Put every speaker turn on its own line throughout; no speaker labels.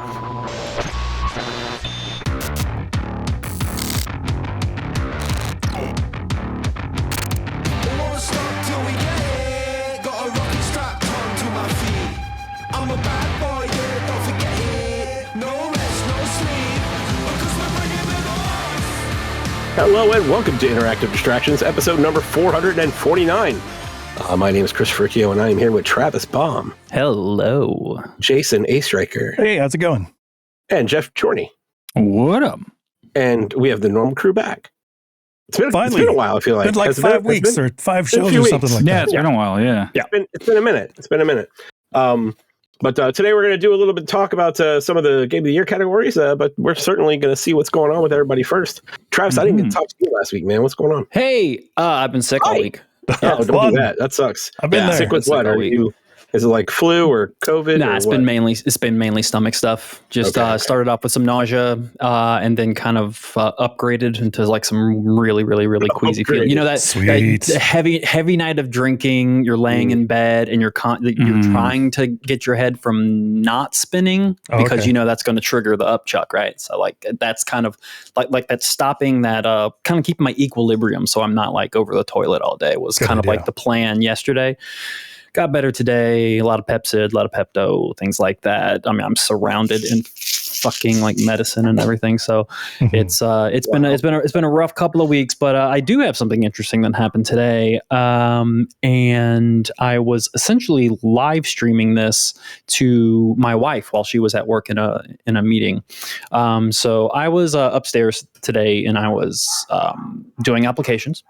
Hello and welcome to Interactive Distractions, episode number 449. My name is Chris Fricchio, and I am here with Travis Baum.
Hello.
Jason A. Striker.
Hey, how's it going?
And Jeff Chorney.
What up?
And we have the normal crew back. It's been a while, I feel like.
It's been like 5 weeks or 5 shows or something like that.
Yeah, it's been a while, yeah.
It's been a minute. But today we're going to do a little bit of talk about some of the Game of the Year categories, but we're certainly going to see what's going on with everybody first. Travis, I didn't get to talk to you last week, man. What's going on?
Hey, I've been sick all week.
Oh, don't do that. That sucks.
I've been there.
Sick with what? Is it like flu or COVID?
Nah,
or
it's been mainly stomach stuff. Just started off with some nausea, and then kind of upgraded into like some really queasy feeling. You know that heavy night of drinking. You're laying in bed and you're trying to get your head from not spinning because you know that's going to trigger the upchuck, right? So like that's kind of like that's stopping that kind of keeping my equilibrium so I'm not like over the toilet all day was kind of like the plan yesterday. Got better today. A lot of Pepsid, a lot of Pepto, things like that. I mean, I'm surrounded in fucking like medicine and everything. So it's been a rough couple of weeks. But I do have something interesting that happened today, and I was essentially live streaming this to my wife while she was at work in a meeting. So I was upstairs today, and I was doing applications.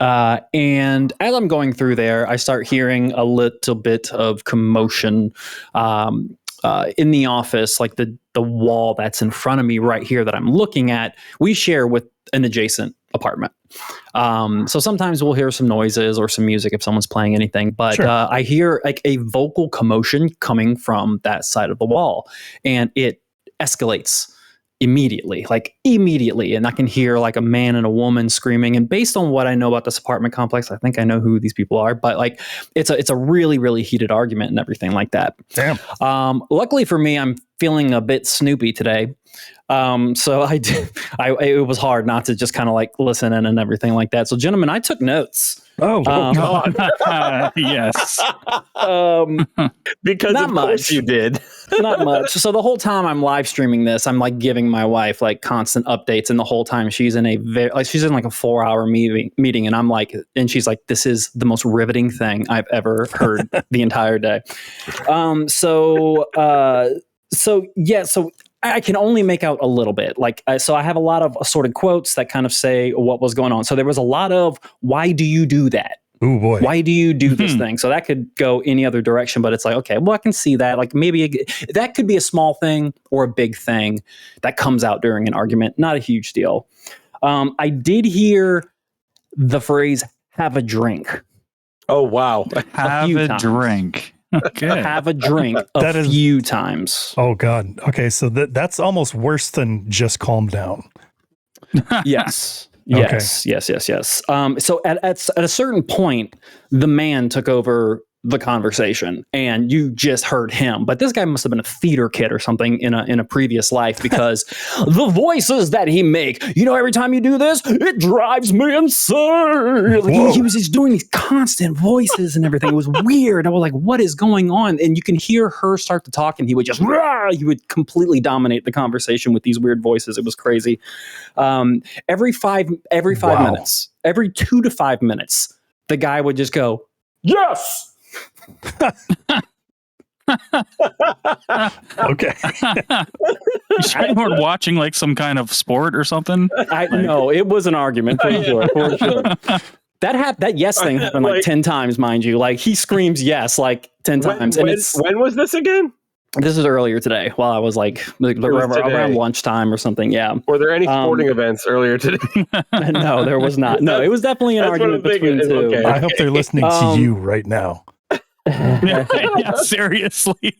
And as I'm going through there, I start hearing a little bit of commotion in the office, like the wall that's in front of me right here that I'm looking at. We share with an adjacent apartment. So sometimes we'll hear some noises or some music if someone's playing anything, but I hear like a vocal commotion coming from that side of the wall, and it escalates immediately, and I can hear like a man and a woman screaming. And based on what I know about this apartment complex, I think I know who these people are, but like it's a really heated argument and everything like that.
Damn.
Luckily for me, I'm feeling a bit Snoopy today. So it was hard not to just kind of like listen in and everything like that. So gentlemen, I took notes.
Oh, God.
Yes.
Because
not
of
much.
course you did.
Not much. So the whole time I'm live streaming this, I'm like giving my wife like constant updates, and the whole time she's in a 4-hour meeting, and I'm like, and she's like, this is the most riveting thing I've ever heard the entire day. So I can only make out a little bit. So I have a lot of assorted quotes that kind of say what was going on. So there was a lot of, why do you do that?
Oh boy.
Why do you do this thing? So that could go any other direction, but it's like, okay, well, I can see that. Like maybe that could be a small thing or a big thing that comes out during an argument. Not a huge deal. I did hear the phrase, have a drink.
Oh, wow.
Have a drink. Okay. Have a drink a few times.
Oh, God. Okay, so that's almost worse than just calm down.
Yes.
Okay.
Yes. So at a certain point, the man took over the conversation, and you just heard him. But this guy must have been a theater kid or something in a previous life, because the voices that he make, every time you do this, it drives me insane. Like he was just doing these constant voices and everything. It was weird. I was like, what is going on? And you can hear her start to talk, and he would just he would completely dominate the conversation with these weird voices. It was crazy. Every 5 minutes, every 2 to 5 minutes, the guy would just go, yes.
Okay.
You were watching like some kind of sport or something?
No, it was an argument for sure. That yes thing happened like 10 times, mind you. Like he screams yes like 10 times. And
when was this again?
This is earlier today, while I was like around lunchtime or something. Yeah.
Were there any sporting events earlier today?
No, there was not. No, it was definitely an argument between two.
Okay. I hope they're listening to you right now.
Yeah, seriously.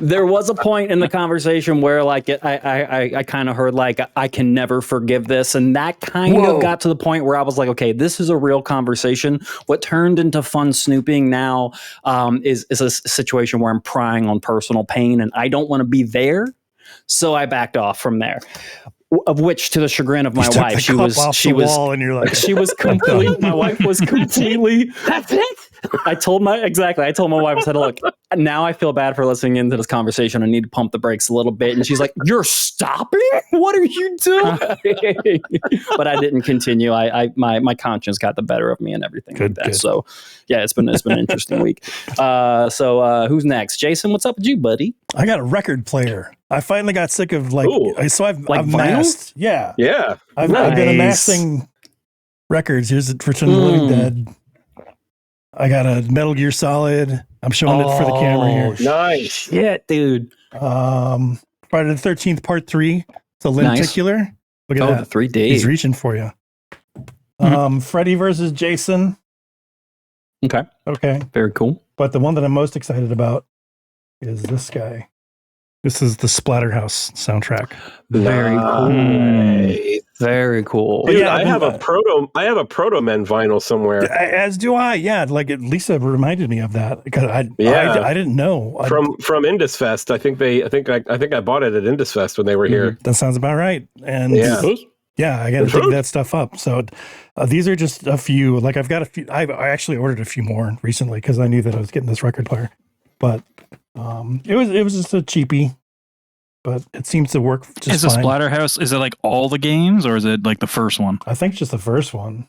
There was a point in the conversation where like I kind of heard like I can never forgive this, and that kind of got to the point where I was like, okay, this is a real conversation. What turned into fun snooping now is a situation where I'm prying on personal pain, and I don't want to be there, so I backed off from there. Of which, to the chagrin of my wife, she was
and you're like,
she was complete. My wife was completely.
That's it.
I told my wife, I said, look, now I feel bad for listening into this conversation. I need to pump the brakes a little bit. And she's like, you're stopping? What are you doing? But I didn't continue. My conscience got the better of me and everything like that. Good. So yeah, it's been an interesting week. So who's next? Jason, what's up with you, buddy?
I got a record player. I finally got sick of I've amassed. Yeah.
Yeah.
I've been amassing records. Here's Return of the Living Dead. I got a Metal Gear Solid. I'm showing it for the camera here.
Nice.
Shit, dude.
Friday the 13th, part 3. The lenticular. Look at that.
The 3D.
He's reaching for you. Freddy versus Jason. Okay.
Very cool.
But the one that I'm most excited about is this guy. This is the Splatterhouse soundtrack.
Very cool.
Nice.
Very cool.
Dude, I have a Proto Men vinyl somewhere.
As do I. Yeah, like Lisa reminded me of that because I didn't know
from Indus Fest. I think I bought it at Indus Fest when they were here.
That sounds about right. And yeah, I got to dig that stuff up. So these are just a few. Like I've got a few. I actually ordered a few more recently because I knew that I was getting this record player, but. It was just a cheapie, but it seems to work just fine.
Is the Splatterhouse, is it like all the games or is it like the first one?
I think just the first one,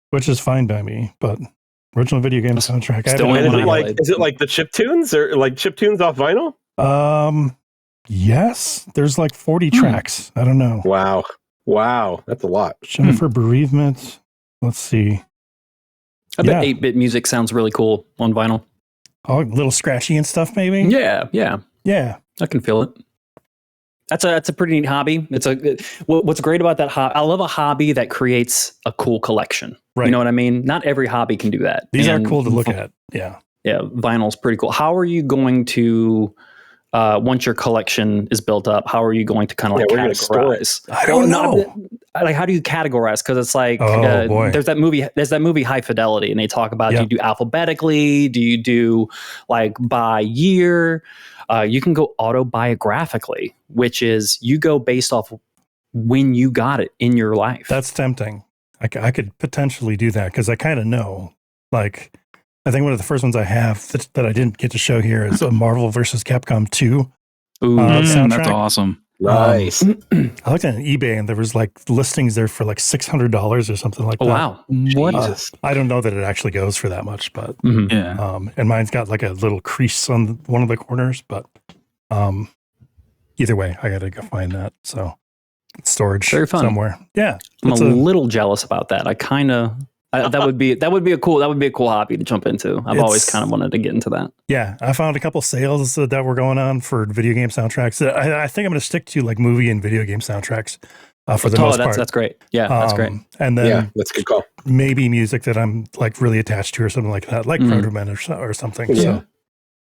which is fine by me, but original video game soundtrack.
Is it like the chiptunes or like chiptunes off vinyl?
Yes, there's like 40 tracks. I don't know.
Wow. That's a lot.
Jennifer Bereavement. Let's see.
I bet 8-bit music sounds really cool on vinyl.
Oh, a little scratchy and stuff, maybe.
Yeah.
I
can feel it. That's a pretty neat hobby. What's great about that hobby? I love a hobby that creates a cool collection. Right. You know what I mean? Not every hobby can do that.
These are cool to look at. Yeah.
Yeah. Vinyl's pretty cool. How are you going to? Once your collection is built up, how are you going to kind of categorize?
I don't know.
Like, how do you categorize? Because it's like there's that movie High Fidelity, and they talk about do you do alphabetically? Do you do like by year? You can go autobiographically, which is you go based off when you got it in your life.
That's tempting. I could potentially do that because I kind of know. Like, I think one of the first ones I have that I didn't get to show here is a Marvel vs. Capcom 2.
Ooh, that's awesome.
Nice.
I looked at eBay and there was like listings there for like $600 or something like that.
Wow.
What?
I don't know that it actually goes for that much, but
yeah.
And mine's got like a little crease on one of the corners, but either way, I got to go find that. So it's storage somewhere. Yeah.
I'm a little jealous about that. I kind of that would be a cool hobby to jump into. I've always kind of wanted to get into that.
Yeah, I found a couple sales that were going on for video game soundtracks. I think I'm going to stick to like movie and video game soundtracks for the most part.
That's great. Yeah, that's great.
And then
that's a good call.
Maybe music that I'm like really attached to or something like that, like Proto Men or something.
Yeah.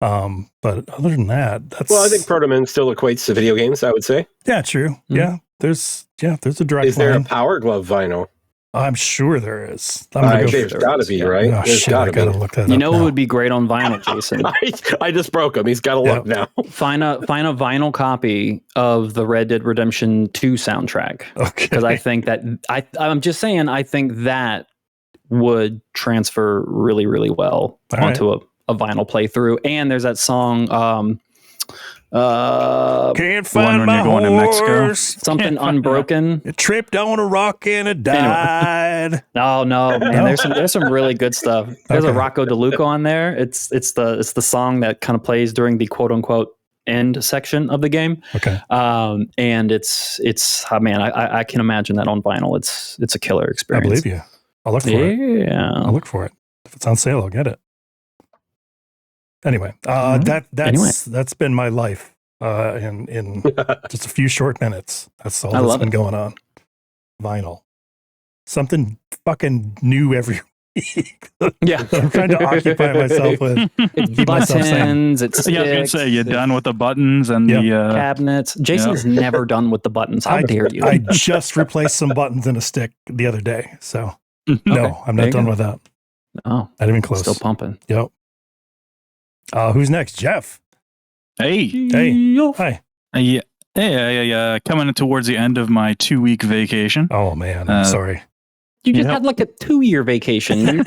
So, but other than that, that's
I think Proto Men still equates to video games. I would say.
Yeah, true. Mm-hmm. Yeah, there's a direct.
Is there a Power Glove vinyl?
I'm sure there is.
There's got to be, right?
Oh,
there's got to be.
Look that
up
now.
It would be great on vinyl, Jason.
I just broke him. He's got to look now.
Find a vinyl copy of the Red Dead Redemption 2 soundtrack.
Okay.
Because I think that I'm just saying I think that would transfer really, really well onto a vinyl playthrough. And there's that song.
Can't find my
horse. To Mexico.
Something Unbroken.
It tripped on a rock and it died.
No, man. There's some really good stuff. There's a Rocco DeLuca on there. It's the song that kind of plays during the quote unquote end section of the game.
Okay.
And it's man, I can imagine that on vinyl. It's a killer experience.
I believe you. I'll look for it.
Yeah.
I'll look for it. If it's on sale, I'll get it. Anyway, that's been my life in just a few short minutes. That's all that's been going on. Vinyl, something fucking new every
Yeah.
I'm trying to occupy myself with.
It's buttons, it's sticks,
I was gonna say you're done with the buttons and the
cabinets. Jason's never done with the buttons. How dare you?
I just replaced some buttons in a stick the other day. So no, I'm not done with that.
Oh,
not even close.
Still pumping.
Yep. Who's next? Jeff.
Hey.
Hi.
Hey, coming towards the end of my 2-week vacation.
Oh man, I'm sorry.
You just had like a 2-year vacation.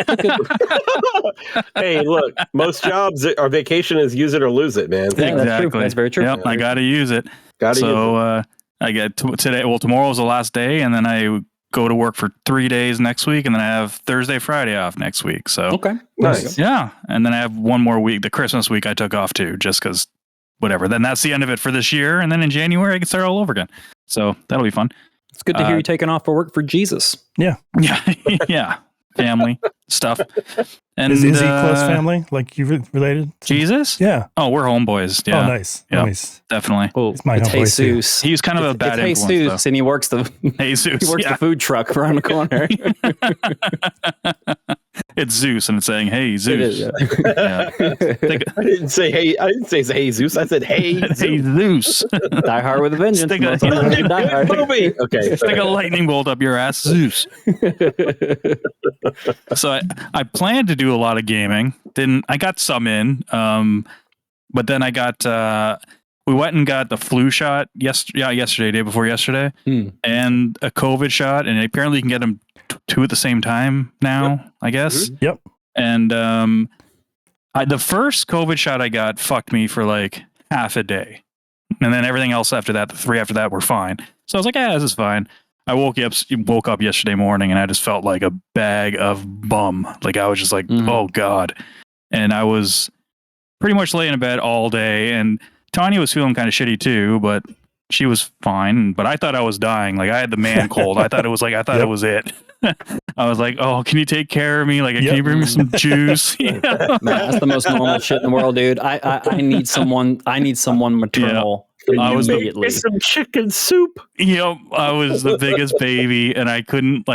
Hey, look, most jobs, our vacation is use it or lose it, man.
Yeah,
Exactly.
That's very true.
Yep, I got to use it.
I
get today. Well, tomorrow's the last day, and then I go to work for 3 days next week, and then I have Thursday, Friday off next week. So
okay,
nice.
Yeah, and then I have one more week. The Christmas week I took off too, just because whatever. Then that's the end of it for this year, and then in January I can start all over again. So that'll be fun.
It's good to hear you taking off for work for Jesus.
Yeah.
Yeah. Family stuff. And
is he close family? Like you related?
Jesus?
Yeah.
Oh, we're homeboys. Yeah.
Oh, nice.
Yep.
Nice.
Definitely.
Oh,
it's my
it's
homeboy
Jesus.
He's kind of a bad
it's
influence.
Jesus, and he works the food truck around the corner.
It's Zeus, and it's saying, "Hey, Zeus."
It is, yeah.
I didn't say hey. I didn't say hey Zeus. I said hey.
Hey, Zeus.
Die Hard with a Vengeance.
Movie. Okay.
Stick a lightning bolt up your ass, Zeus. So I planned to do a lot of gaming. I got some in, but then I got. We went and got the flu shot yesterday, day before yesterday, and a COVID shot, and apparently you can get them two at the same time now, I guess.
Mm-hmm. Yep.
And the first COVID shot I got fucked me for like half a day, and then everything else after that, the 3 after that, were fine. So I was like, this is fine. I woke up yesterday morning, and I just felt like a bag of bum. Like I was just like, oh god, and I was pretty much laying in bed all day, and Tanya was feeling kind of shitty too, but she was fine. But I thought I was dying. Like I had the man cold. I thought it was it was it. I was like, oh, can you take care of me? Like, can you bring me some juice?
Man, that's the most normal shit in the world, dude. I need someone maternal.
I was
immediately. Some chicken soup.
I was the biggest baby, and I couldn't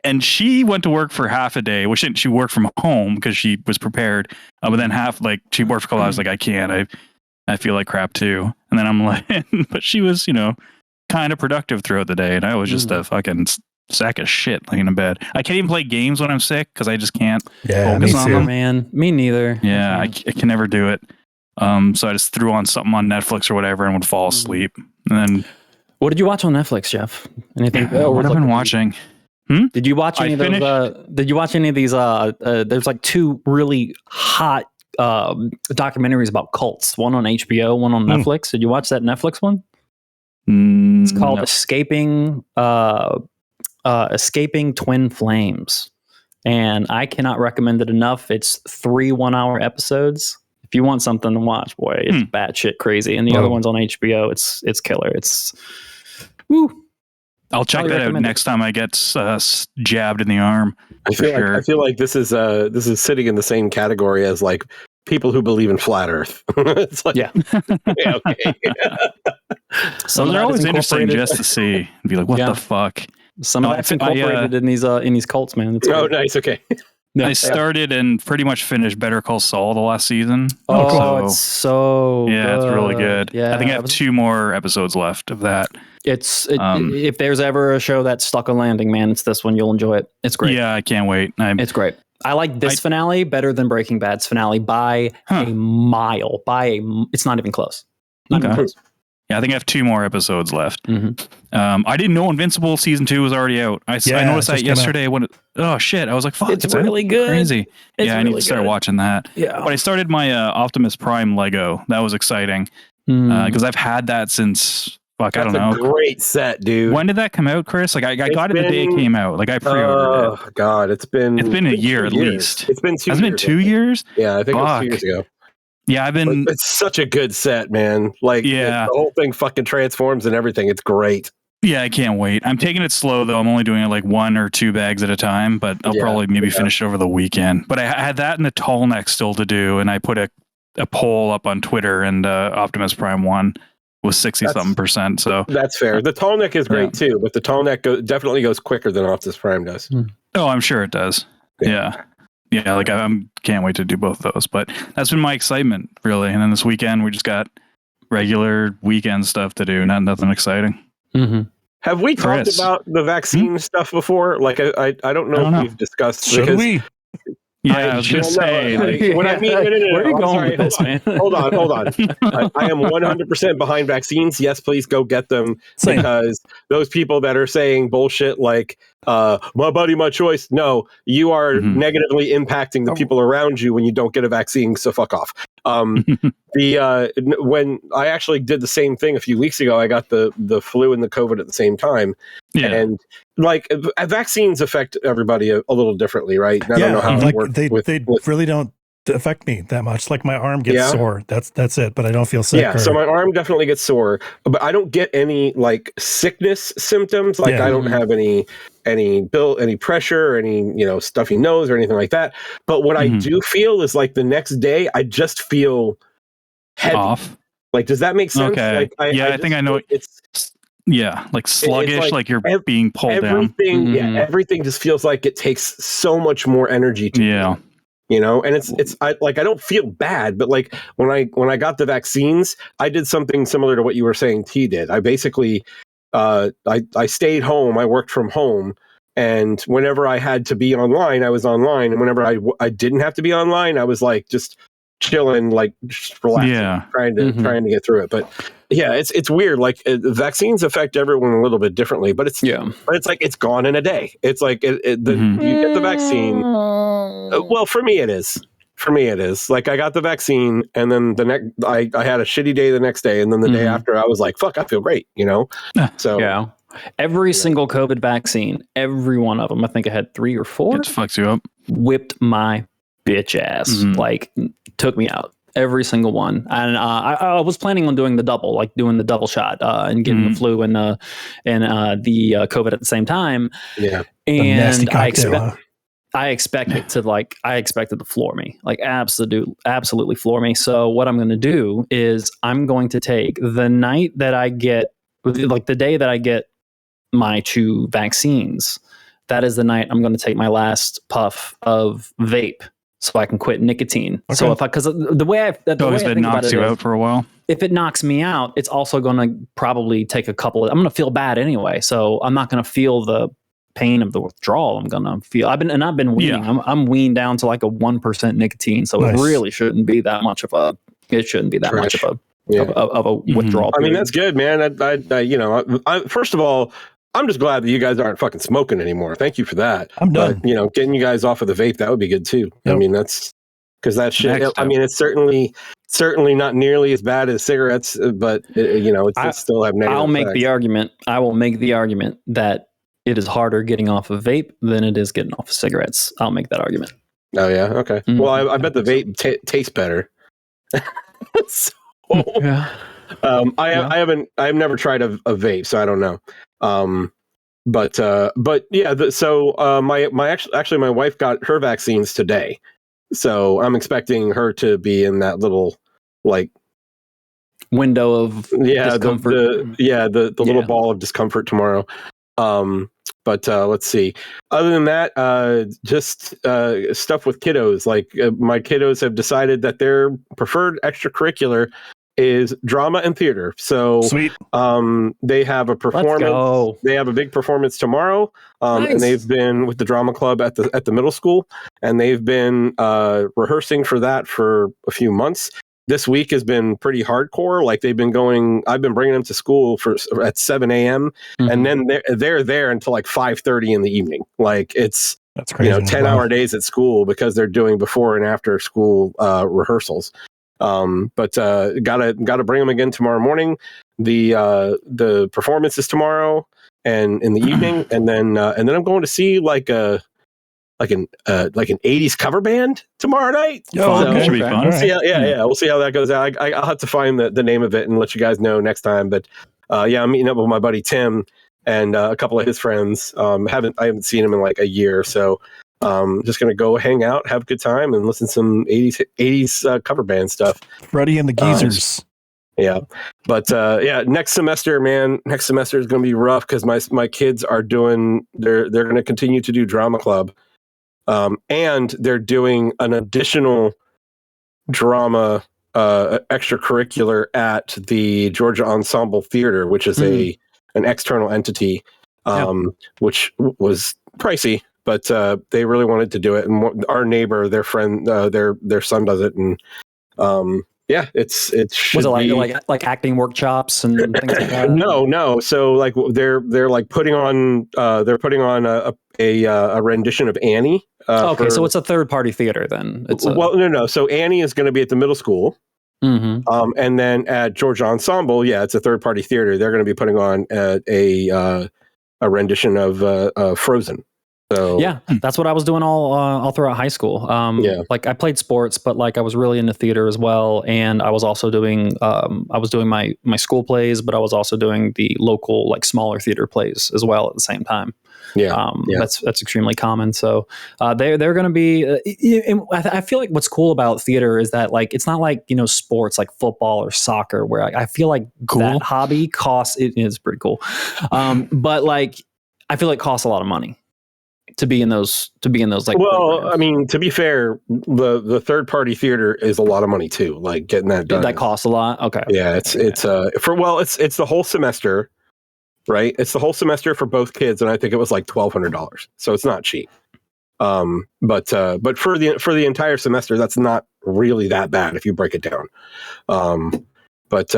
and she went to work for half a day, which she worked from home because she was prepared. But then she worked for a couple hours. Like, I can't. I feel like crap too. And then I'm like, but she was, kind of productive throughout the day. And I was just a fucking sack of shit laying in bed. I can't even play games when I'm sick because I just can't focus on them.
Man, me neither.
Yeah, I can never do it. So I just threw on something on Netflix or whatever and would fall asleep. And then,
what did you watch on Netflix, Jeff? Anything?
What have I been watching?
Did you watch any of those? Did you watch any of these? There's like 2 really hot documentaries about cults. One on HBO, one on Netflix. Did you watch that Netflix one? It's called Escaping Twin Flames, and I cannot recommend it enough. It's 3 1-hour episodes. If you want something to watch, boy, it's batshit crazy. And the other one's on HBO. It's killer. It's woo.
I'll check that out next time I get jabbed in the arm.
I feel like this is sitting in the same category as like people who believe in flat Earth. It's like,
yeah,
okay.
So they're always interesting just to see and be like, what the fuck?
Some of that's incorporated in these cults, man. It's
great. Nice. Okay.
I started and pretty much finished Better Call Saul the last season.
It's so
it's really good.
Yeah,
I think I have 2 more episodes left of that.
If there's ever a show that's stuck a landing, man, it's this one. You'll enjoy it. It's great.
Yeah, I can't wait.
It's great. I like this finale better than Breaking Bad's finale by a mile. It's not even close. Not even close.
Yeah, I think I have 2 more episodes left. I didn't know Invincible season 2 was already out. I noticed that yesterday when oh shit, I was like, fuck,
it's really good.
Crazy.
It's
I need to start watching that.
Yeah.
But I started my Optimus Prime Lego. That was exciting because I've had that since I don't know.
That's a great set, dude.
When did that come out, Chris? Like I got it the day it came out. Like I pre-ordered it.
Oh god, it's been
a year at least.
It's been 2 years.
Has it been 2 years?
Yeah, I think it was 2 years ago.
Yeah,
it's such a good set, man. Like, the whole thing fucking transforms and everything. It's great.
Yeah, I can't wait. I'm taking it slow though. I'm only doing it like 1 or 2 bags at a time, but I'll probably maybe finish it over the weekend. But I had that and the tall neck still to do, and I put a poll up on Twitter, and Optimus Prime 1 was 60-something%. So
that's fair. The tall neck is great too, but the tall neck definitely goes quicker than Optimus Prime does.
Oh, I'm sure it does. Yeah. Like I'm can't wait to do both those. But that's been my excitement, really. And then this weekend we just got regular weekend stuff to do. Nothing exciting.
Mm-hmm.
Have we talked about the vaccine stuff before? Like, I don't know if we've discussed.
Should we?
Yeah, I was going to say.
What I mean, no,
where are you going with this, man?
Hold on. I am 100% behind vaccines. Yes, please go get them.
Same.
Because those people that are saying bullshit like, my body, my choice. No, you are negatively impacting the people around you when you don't get a vaccine. So fuck off. When I actually did the same thing a few weeks ago, I got the flu and the COVID at the same time. Yeah. And like vaccines affect everybody a little differently, right? I don't know how
like
it works
they really don't affect me that much. Like my arm gets sore. That's it. But I don't feel sick.
Yeah, so my arm definitely gets sore, but I don't get any like sickness symptoms. Like I don't have any pressure or any stuffy nose or anything like that. But what I do feel is like the next day I just feel heavy. Off. Like, does that make sense?
Okay.
Like,
I think I know. Like sluggish, like you're being pulled down.
Everything just feels like it takes so much more energy to do. And I don't feel bad, but like when I got the vaccines, I did something similar to what you were saying T did. I basically I stayed home, I worked from home, and whenever I had to be online, I was online, and whenever I didn't have to be online, I was like just chilling, like just relaxing, trying to get through it. But yeah, it's weird. Like vaccines affect everyone a little bit differently, but it's like it's gone in a day. It's like you get the vaccine. Well, for me it is. Like I got the vaccine, and then the next I had a shitty day the next day, and then the day after I was like, "Fuck, I feel great," So
every single COVID vaccine, every one of them, I think I had 3 or 4.
It fucks you up.
Whipped my bitch ass, like took me out. Every single one. And I was planning on doing the double shot and getting the flu and the COVID at the same time.
Yeah.
And I expected to floor me, like absolutely floor me. So what I'm going to do is I'm going to take the night that I get, like the day that I get my 2 vaccines, that is the night I'm going to take my last puff of vape, so I can quit nicotine. Okay. So because the way I think
knocks you out for a while.
If it knocks me out, it's also going to probably take I'm going to feel bad anyway. So I'm not going to feel the pain of the withdrawal. I'm going to feel. I've been weaning. Yeah. I'm weaned down to like a 1% nicotine. So it really shouldn't be that much of a. It shouldn't be that much of a withdrawal.
I mean, that's good, man. I first of all, I'm just glad that you guys aren't fucking smoking anymore. Thank you for that.
I'm done.
But, getting you guys off of the vape, that would be good too. Yep. I mean, that's because that shit. It's certainly not nearly as bad as cigarettes, but it still have negative.
I will make the argument that it is harder getting off of vape than it is getting off of cigarettes. I'll make that argument.
Oh yeah, okay. Mm-hmm. Well, I bet the vape tastes better. I've never tried a vape, so I don't know. But yeah, my wife got her vaccines today, so I'm expecting her to be in that little like
window of discomfort.
The little ball of discomfort tomorrow. But let's see. Other than that, just stuff with kiddos. Like my kiddos have decided that their preferred extracurricular is drama and theater. So
sweet.
They have a performance. They have a big performance tomorrow. Nice. And they've been with the drama club at the middle school, and they've been rehearsing for that for a few months. This week has been pretty hardcore. Like I've been bringing them to school at 7 a.m. And then they're there until like 5:30 in the evening. Like that's crazy. 10-hour days at school because they're doing before and after school rehearsals. But gotta bring them again tomorrow morning. The performance is tomorrow and in the evening, and then I'm going to see like an 80s cover band tomorrow night.
That should be fun.
We'll see how that goes. I'll have to find the name of it and let you guys know next time. But I'm meeting up with my buddy Tim and a couple of his friends. I haven't seen him in like a year, so just gonna go hang out, have a good time, and listen to some 80s cover band stuff.
Freddie and the Geezers.
But next semester is gonna be rough because my kids are they're gonna continue to do drama club. And they're doing an additional drama extracurricular at the Georgia Ensemble Theater, which is an external entity, which was pricey, but they really wanted to do it. And our neighbor, their friend, their son does it, and it should
was it
be
like acting workshops and things like that?
No. So like they're like putting on a rendition of Annie.
Okay, so it's a third party theater then.
No. So Annie is going to be at the middle school.
Mm-hmm.
And then at Georgia Ensemble, it's a third party theater. They're going to be putting on a rendition of Frozen. So
that's what I was doing all throughout high school. Like I played sports, but like I was really into theater as well, and I was also doing my school plays, but I was also doing the local like smaller theater plays as well at the same time. That's extremely common. So they're going to be. I feel like what's cool about theater is that like it's not like sports like football or soccer where I feel like that hobby costs. It is pretty cool, but like I feel like it costs a lot of money to be in those like programs.
I mean, to be fair, the third party theater is a lot of money too, like getting that done.
That costs a lot. Okay.
It's the whole semester, right? It's the whole semester for both kids, and I think it was like $1,200, so it's not cheap. But for the entire semester, that's not really that bad if you break it down. What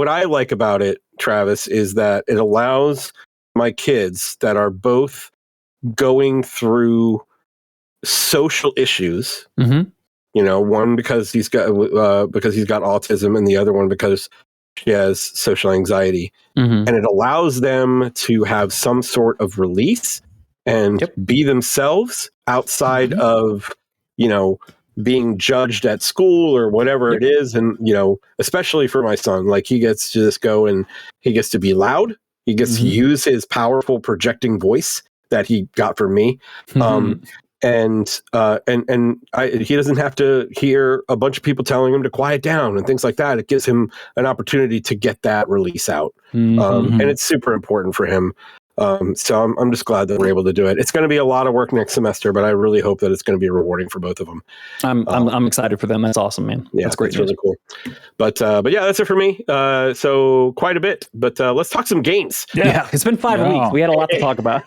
I like about it, Travis, is that it allows my kids that are both going through social issues, one because he's got autism, and the other one because she has social anxiety, and it allows them to have some sort of release and be themselves outside of being judged at school or whatever it is. And especially for my son, like he gets to just go and he gets to be loud, he gets to use his powerful projecting voice that he got from me. He doesn't have to hear a bunch of people telling him to quiet down and things like that. It gives him an opportunity to get that release out. And it's super important for him. So I'm just glad that we're able to do it. It's going to be a lot of work next semester, but I really hope that it's going to be rewarding for both of them.
I'm excited for them. That's awesome, man. That's great.
It's really cool. But that's it for me. So quite a bit, but let's talk some games.
Yeah. It's been 5 weeks. We had a lot to talk about.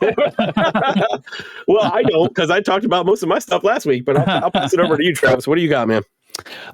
Well, I don't, because I talked about most of my stuff last week, but I'll pass it over to you, Travis. What do you got, man?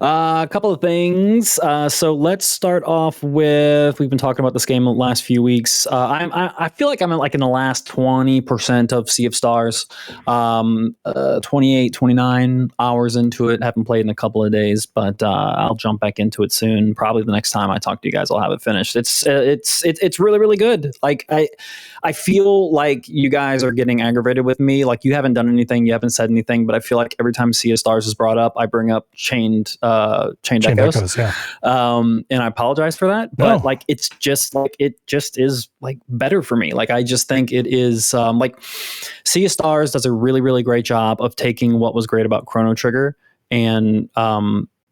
A couple of things. So let's start off with, we've been talking about this game the last few weeks. I feel like I'm in the last 20% of Sea of Stars, 28, 29 hours into it. Haven't played in a couple of days, but I'll jump back into it soon. Probably the next time I talk to you guys, I'll have it finished. It's really, really good. Like I feel like you guys are getting aggravated with me. Like you haven't done anything, you haven't said anything, but I feel like every time Sea of Stars is brought up, I bring up Chained Echoes. And I apologize for that, but like it just is like better for me. Like I just think it is like Sea of Stars does a really, really great job of taking what was great about Chrono Trigger and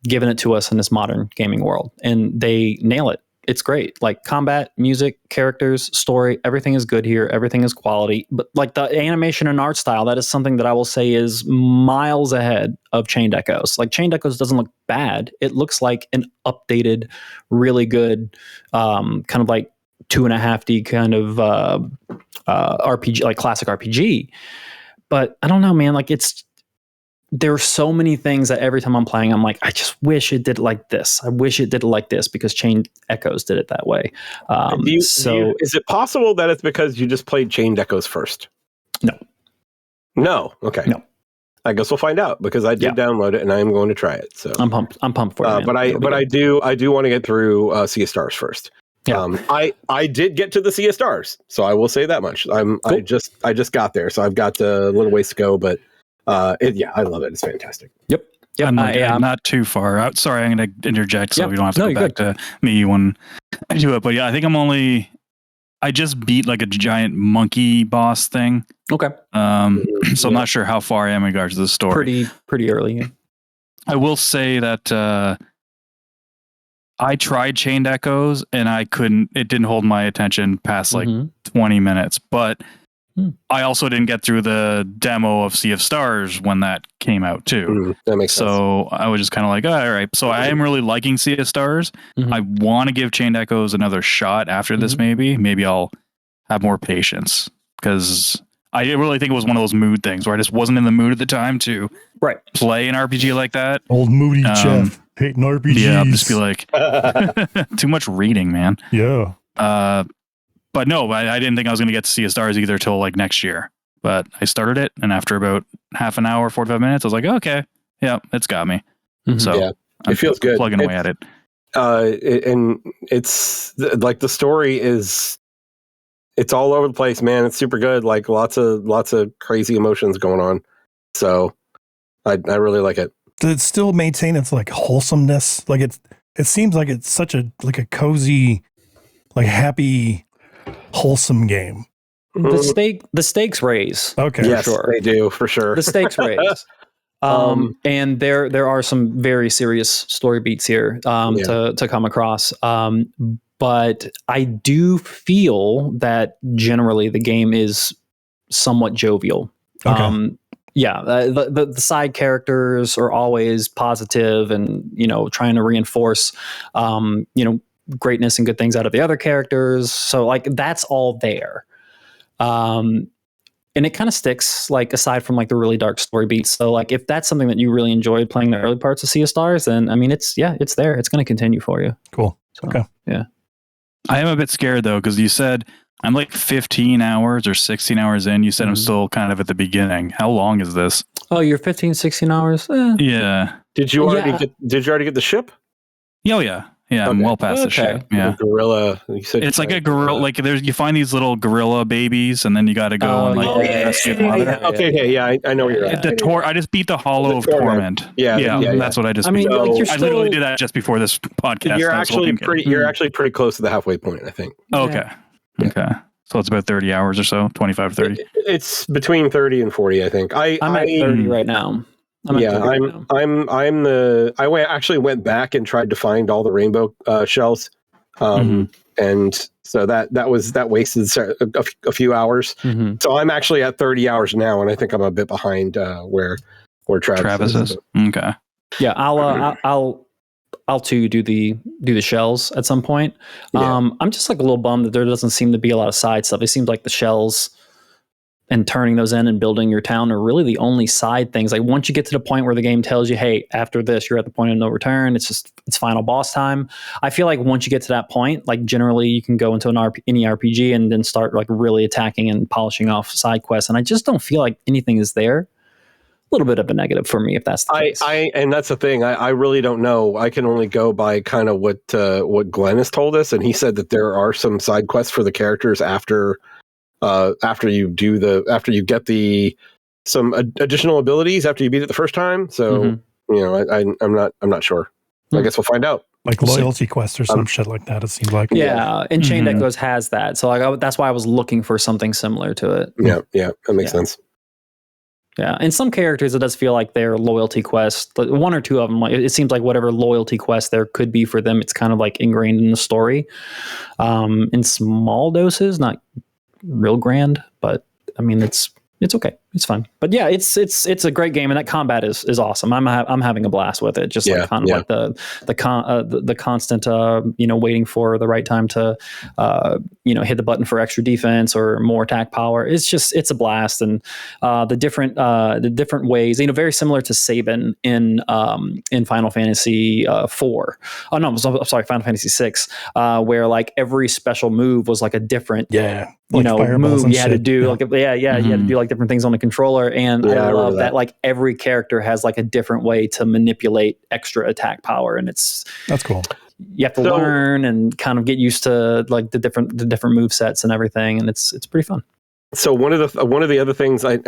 giving it to us in this modern gaming world, and they nail it. It's great. Like combat, music, characters, story, everything is good here. Everything is quality. But like the animation and art style, that is something that I will say is miles ahead of Chained Echoes. Like Chained Echoes doesn't look bad. It looks like an updated, really good, kind of like 2.5D kind of RPG, like classic RPG. But I don't know, man. Like there are so many things that every time I'm playing, I'm like, I just wish it did it like this. I wish it did it like this, because Chained Echoes did it that way. Is
it possible that it's because you just played Chained Echoes first? No. Okay.
No.
I guess we'll find out, because I did download it and I am going to try it. So
I'm pumped for it.
But I do want to get through Sea of Stars first. Yeah. I did get to the Sea of Stars, so I will say that much. Cool. I just got there, so I've got a little ways to go, but I love it. It's fantastic.
Yep.
I'm not too far out. Sorry, I'm going to interject so we don't have to go back to me when I do it. But yeah, I think I just beat like a giant monkey boss thing.
Okay.
So I'm not sure how far I am in regards to the story.
Pretty early. Yeah.
I will say that I tried Chained Echoes and it didn't hold my attention past like 20 minutes. But I also didn't get through the demo of Sea of Stars when that came out too.
That makes sense.
So I was just kind of like, all right. So I am really liking Sea of Stars. I want to give Chained Echoes another shot after this. Maybe I'll have more patience, because I really think it was one of those mood things where I just wasn't in the mood at the time to play an RPG like that.
Old moody Jeff hating RPGs.
Yeah, just be like, too much reading, man.
Yeah.
But no, I didn't think I was going to get to Sea of Stars either till like next year. But I started it, and after about half an hour, 45 minutes, I was like, okay, yeah, it's got me. So
it feels good.
Plugging away at it.
And it's like the story is, it's all over the place, man. It's super good. Like lots of crazy emotions going on. So I really like it.
Does it still maintain its like wholesomeness? Like it seems like it's such a cozy, like happy, wholesome game.
The stakes raise.
Okay,
yes, sure. They do for sure.
The stakes raise. And there are some very serious story beats here to come across. But I do feel that generally the game is somewhat jovial.
Okay.
The side characters are always positive and, trying to reinforce, greatness and good things out of the other characters. So like that's all there. And it kind of sticks, like aside from like the really dark story beats. So like if that's something that you really enjoyed playing the early parts of Sea of Stars, then I mean it's there. It's going to continue for you.
Cool.
So,
okay.
Yeah.
I am a bit scared though, because you said I'm like 15 hours or 16 hours in. You said I'm still kind of at the beginning. How long is this?
Oh, you're 15, 16 hours?
Yeah.
Did you already get the ship?
Oh yeah. Yeah, I'm well past the ship. Yeah,
gorilla. You said
it's like a gorilla. Like you find these little gorilla babies, and then you got to go and like rescue the mother.
Okay, I know where you're at.
I just beat the Hollow of Torment. Yeah, that's what I just.
I mean,
beat. I literally did that just before this podcast.
You're actually pretty close to the halfway point, I think.
Okay. Okay. So it's about 30 hours or so, 25, 30.
It's between 30 and 40, I think.
I'm at 30 right now.
I actually went back and tried to find all the rainbow shells, and so that wasted a few hours. So I'm actually at 30 hours now, and I think I'm a bit behind where Travis is.
Okay.
Yeah, I'll too do the shells at some point. I'm just like a little bummed that there doesn't seem to be a lot of side stuff. It seems like the shells and turning those in and building your town are really the only side things. Like once you get to the point where the game tells you, hey, after this, you're at the point of no return. It's final boss time. I feel like once you get to that point, like generally you can go into any RPG and then start like really attacking and polishing off side quests. And I just don't feel like anything is there. A little bit of a negative for me if that's the case.
And that's the thing. I really don't know. I can only go by kind of what Glenn has told us, and he said that there are some side quests for the characters after you get some additional abilities after you beat it the first time. So I'm not sure. I guess we'll find out.
Like loyalty quest or some shit like that. It seems like
and Chained Echoes has that. So that's why I was looking for something similar to it.
Yeah, that makes sense.
Yeah, and some characters it does feel like they're loyalty quests. One or two of them, like it seems like whatever loyalty quest there could be for them, it's kind of like ingrained in the story, in small doses, not real grand, but I mean it's okay, it's fun. But yeah, it's a great game, and that combat is awesome. I'm having a blast with it. Just like kind of like the constant waiting for the right time to hit the button for extra defense or more attack power. It's a blast, and the different ways, very similar to Sabin in Final Fantasy 4. Oh no, I'm sorry, Final Fantasy 6, where like every special move was like a different move you had to do. You had to do like different things on the controller, and I love that like every character has like a different way to manipulate extra attack power, and that's
cool.
You have to learn and kind of get used to like the different move sets and everything, and it's pretty fun.
So one of the other things I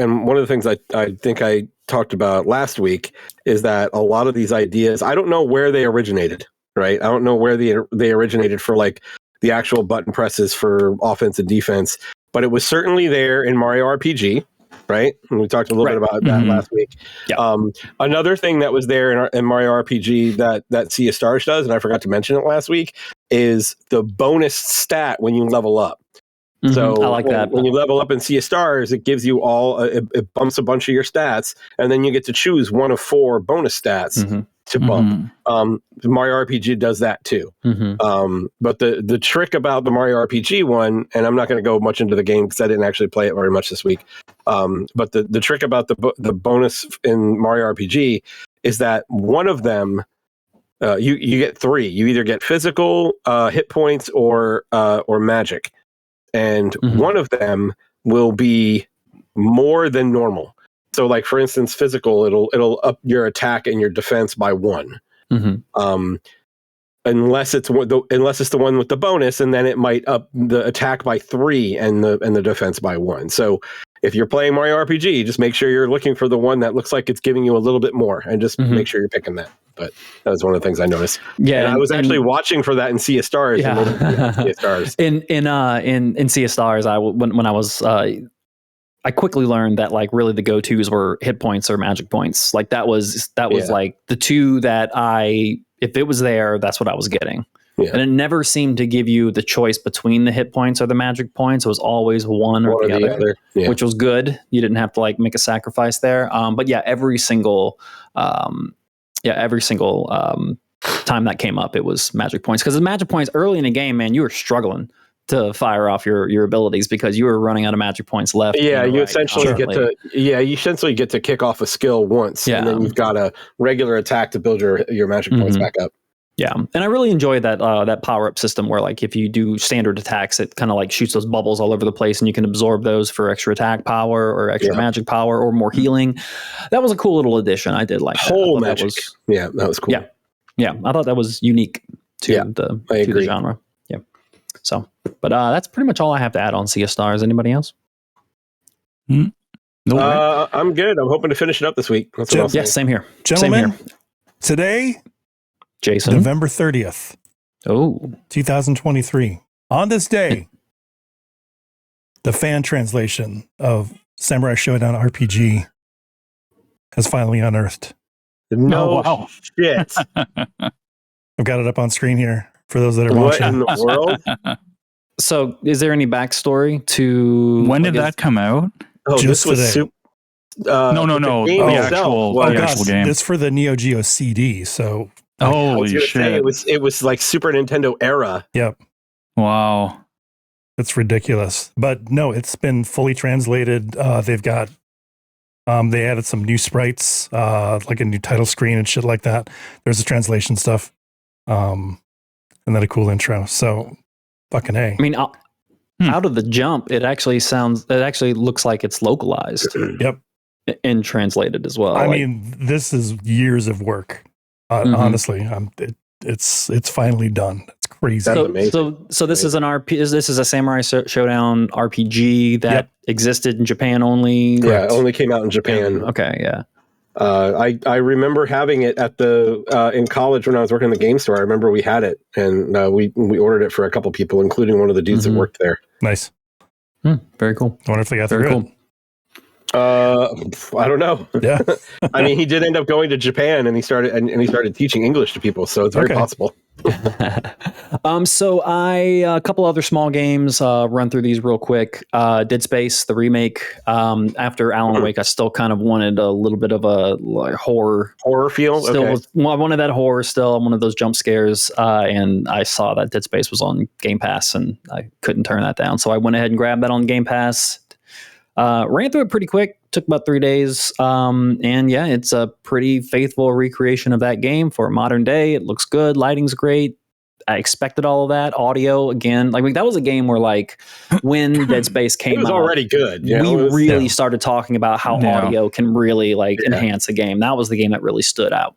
think I talked about last week is that a lot of these ideas, I don't know where they originated, right? I don't know where they originated for like the actual button presses for offense and defense, but it was certainly there in Mario RPG, right? And we talked a little bit about that last week. Yeah. Another thing that was there in Mario RPG that Sea of Stars does, and I forgot to mention it last week, is the bonus stat when you level up. So
I like that.
When you level up in Sea of Stars, it gives you it bumps a bunch of your stats, and then you get to choose one of 4 bonus stats to bump. Mario RPG does that too. But the trick about the Mario RPG one, and I'm not going to go much into the game because I didn't actually play it very much this week. But the trick about the bonus in Mario RPG is that one of them, you get 3. You either get physical hit points or magic. And one of them will be more than normal. So, like for instance, physical, it'll up your attack and your defense by 1. Unless it's the one with the bonus, and then it might up the attack by 3 and the defense by 1. So, if you're playing Mario RPG, just make sure you're looking for the one that looks like it's giving you a little bit more, and just make sure you're picking that. But that was one of the things I noticed. Yeah, and I was actually watching for that in Sea of Stars.
Yeah.
Sea of Stars.
In Sea of Stars, when I was I quickly learned that like really the go-tos were hit points or magic points. Like that was like the 2 that if it was there, that's what I was getting. Yeah. And it never seemed to give you the choice between the hit points or the magic points. It was always one or the other. Yeah. Which was good. You didn't have to like make a sacrifice there. But yeah, every single time that came up, it was magic points. Because the magic points early in the game, man, you were struggling to fire off your abilities because you were running out of magic points left.
Yeah, you essentially get to kick off a skill once, and then you've got a regular attack to build your magic points back up.
Yeah, and I really enjoyed that power up system where like if you do standard attacks, it kind of like shoots those bubbles all over the place, and you can absorb those for extra attack power or extra magic power or more healing. That was a cool little addition. I did like
whole magic. That was cool.
Yeah, I thought that was unique to the genre. Yeah. So, but that's pretty much all I have to add on Sea of Stars. Anybody else?
No, I'm good. I'm hoping to finish it up this week. That's what
same here.
Gentlemen, today,
Jason,
November 30th, 2023. On this day, the fan translation of Samurai Showdown RPG has finally unearthed.
No shit.
I've got it up on screen here for those that are watching.
What in the world?
So, is there any backstory to
when did that come out?
Oh,
just
this was
today.
No. The actual game.
This for the Neo Geo CD. So,
holy shit!
It was like Super Nintendo era.
Yep.
Wow.
It's ridiculous. But no, it's been fully translated. They've got they added some new sprites, like a new title screen and shit like that. There's the translation stuff. And then a cool intro. So fucking A.
I mean, out of the jump, it actually looks like it's localized.
Yep.
And translated as well.
I mean, this is years of work. Honestly, it's finally done. It's crazy.
That's amazing.
So this is an this is a Samurai Showdown RPG that existed in Japan only.
Yeah, it only came out in Japan.
Okay, yeah.
I remember having it at in college when I was working in the game store. I remember we had it, and we ordered it for a couple people, including one of the dudes that worked there.
Nice.
Very cool.
I wonder if they got
very cool.
I don't know.
Yeah.
I mean, he did end up going to Japan, and he started teaching English to people, so it's very possible.
So a couple other small games, run through these real quick. Dead Space, the remake. After Alan Wake, I still kind of wanted a little bit of a horror
feel.
Still, I wanted that horror still. I wanted those jump scares, and I saw that Dead Space was on Game Pass, and I couldn't turn that down. So I went ahead and grabbed that on Game Pass. Ran through it pretty quick. Took about 3 days. And yeah, it's a pretty faithful recreation of that game for modern day. It looks good. Lighting's great. I expected all of that. Audio, again, like that was a game where like when Dead Space came out,
it was already good.
We really started talking about how audio can really like enhance a game. That was the game that really stood out.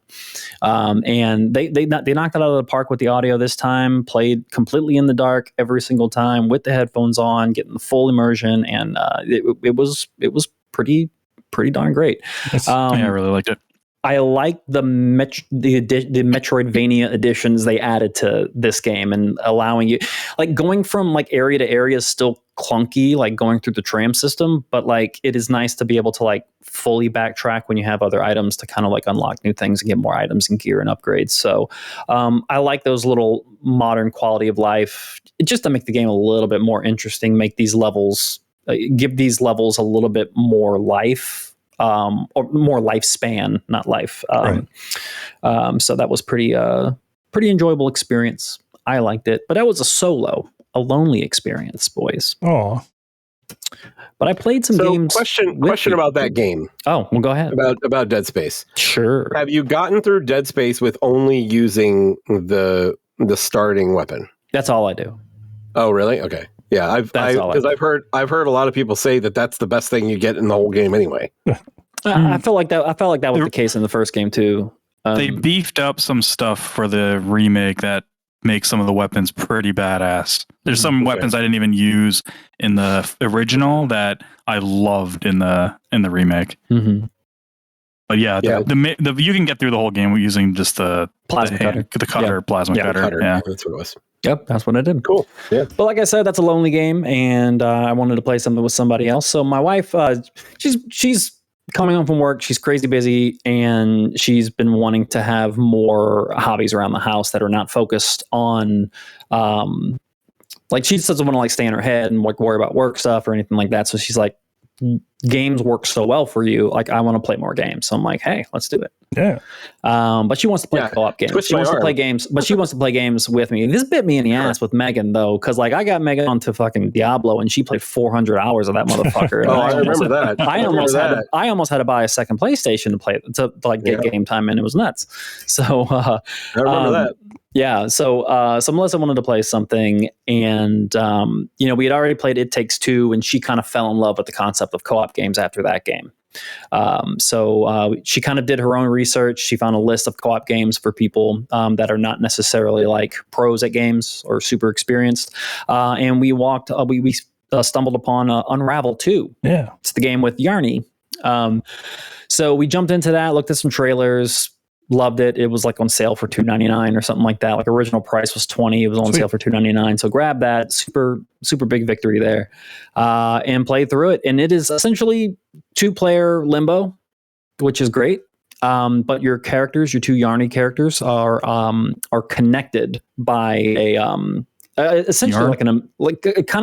And they knocked it out of the park with the audio this time. Played completely in the dark every single time with the headphones on, getting the full immersion, and it was pretty darn great.
I really liked it.
I like the Metroidvania additions they added to this game, and allowing you, like, going from like area to area is still clunky, like going through the tram system, but like it is nice to be able to like fully backtrack when you have other items to kind of like unlock new things and get more items and gear and upgrades. So I like those little modern quality of life, just to make the game a little bit more interesting, make these levels, give these levels a little bit more life. Or more lifespan, not life.
Right.
So that was pretty enjoyable experience. I liked it, but that was a lonely experience, boys.
Oh,
but I played some games.
Question about that game.
Oh, well, go ahead.
About Dead Space.
Sure.
Have you gotten through Dead Space with only using the starting weapon?
That's all I do.
Oh, really? Okay. Yeah, I've heard a lot of people say that that's the best thing you get in the whole game anyway.
I felt like that was the case in the first game too.
They beefed up some stuff for the remake that makes some of the weapons pretty badass. There's some weapons I didn't even use in the original that I loved in the remake.
Mm-hmm.
But yeah, the you can get through the whole game using just the plasma cutter. Plasma cutter. Yeah,
that's what it was.
Yep, that's what I did.
Cool. Yeah.
But like I said, that's a lonely game, and I wanted to play something with somebody else. So my wife, she's coming home from work. She's crazy busy, and she's been wanting to have more hobbies around the house that are not focused on, like, she doesn't want to like stay in her head and like worry about work stuff or anything like that. So she's like, games work so well for you. Like, I want to play more games. So I'm like, hey, let's do it.
Yeah.
But she wants to play co-op games. She wants to play games, but she wants to play games with me. This bit me in the ass with Megan though, because like I got Megan onto fucking Diablo and she played 400 hours of that motherfucker.
I remember that.
I almost had to buy a second PlayStation to play to like get game time in. It was nuts. So
I remember that.
Yeah, so Melissa wanted to play something, and we had already played It Takes Two, and she kind of fell in love with the concept of co-op games after that game. So she kind of did her own research. She found a list of co-op games for people that are not necessarily like pros at games or super experienced, and we stumbled upon Unravel 2.
Yeah,
it's the game with Yarny. So we jumped into that, looked at some trailers. Loved it. It was like on sale for $2.99 or something like that. Like original price was $20. It was on sale for $2.99. So grab that. Super, super big victory there. And played through it. And it is essentially 2-player Limbo, which is great. But your characters, your 2 Yarny characters, are connected by a essentially kind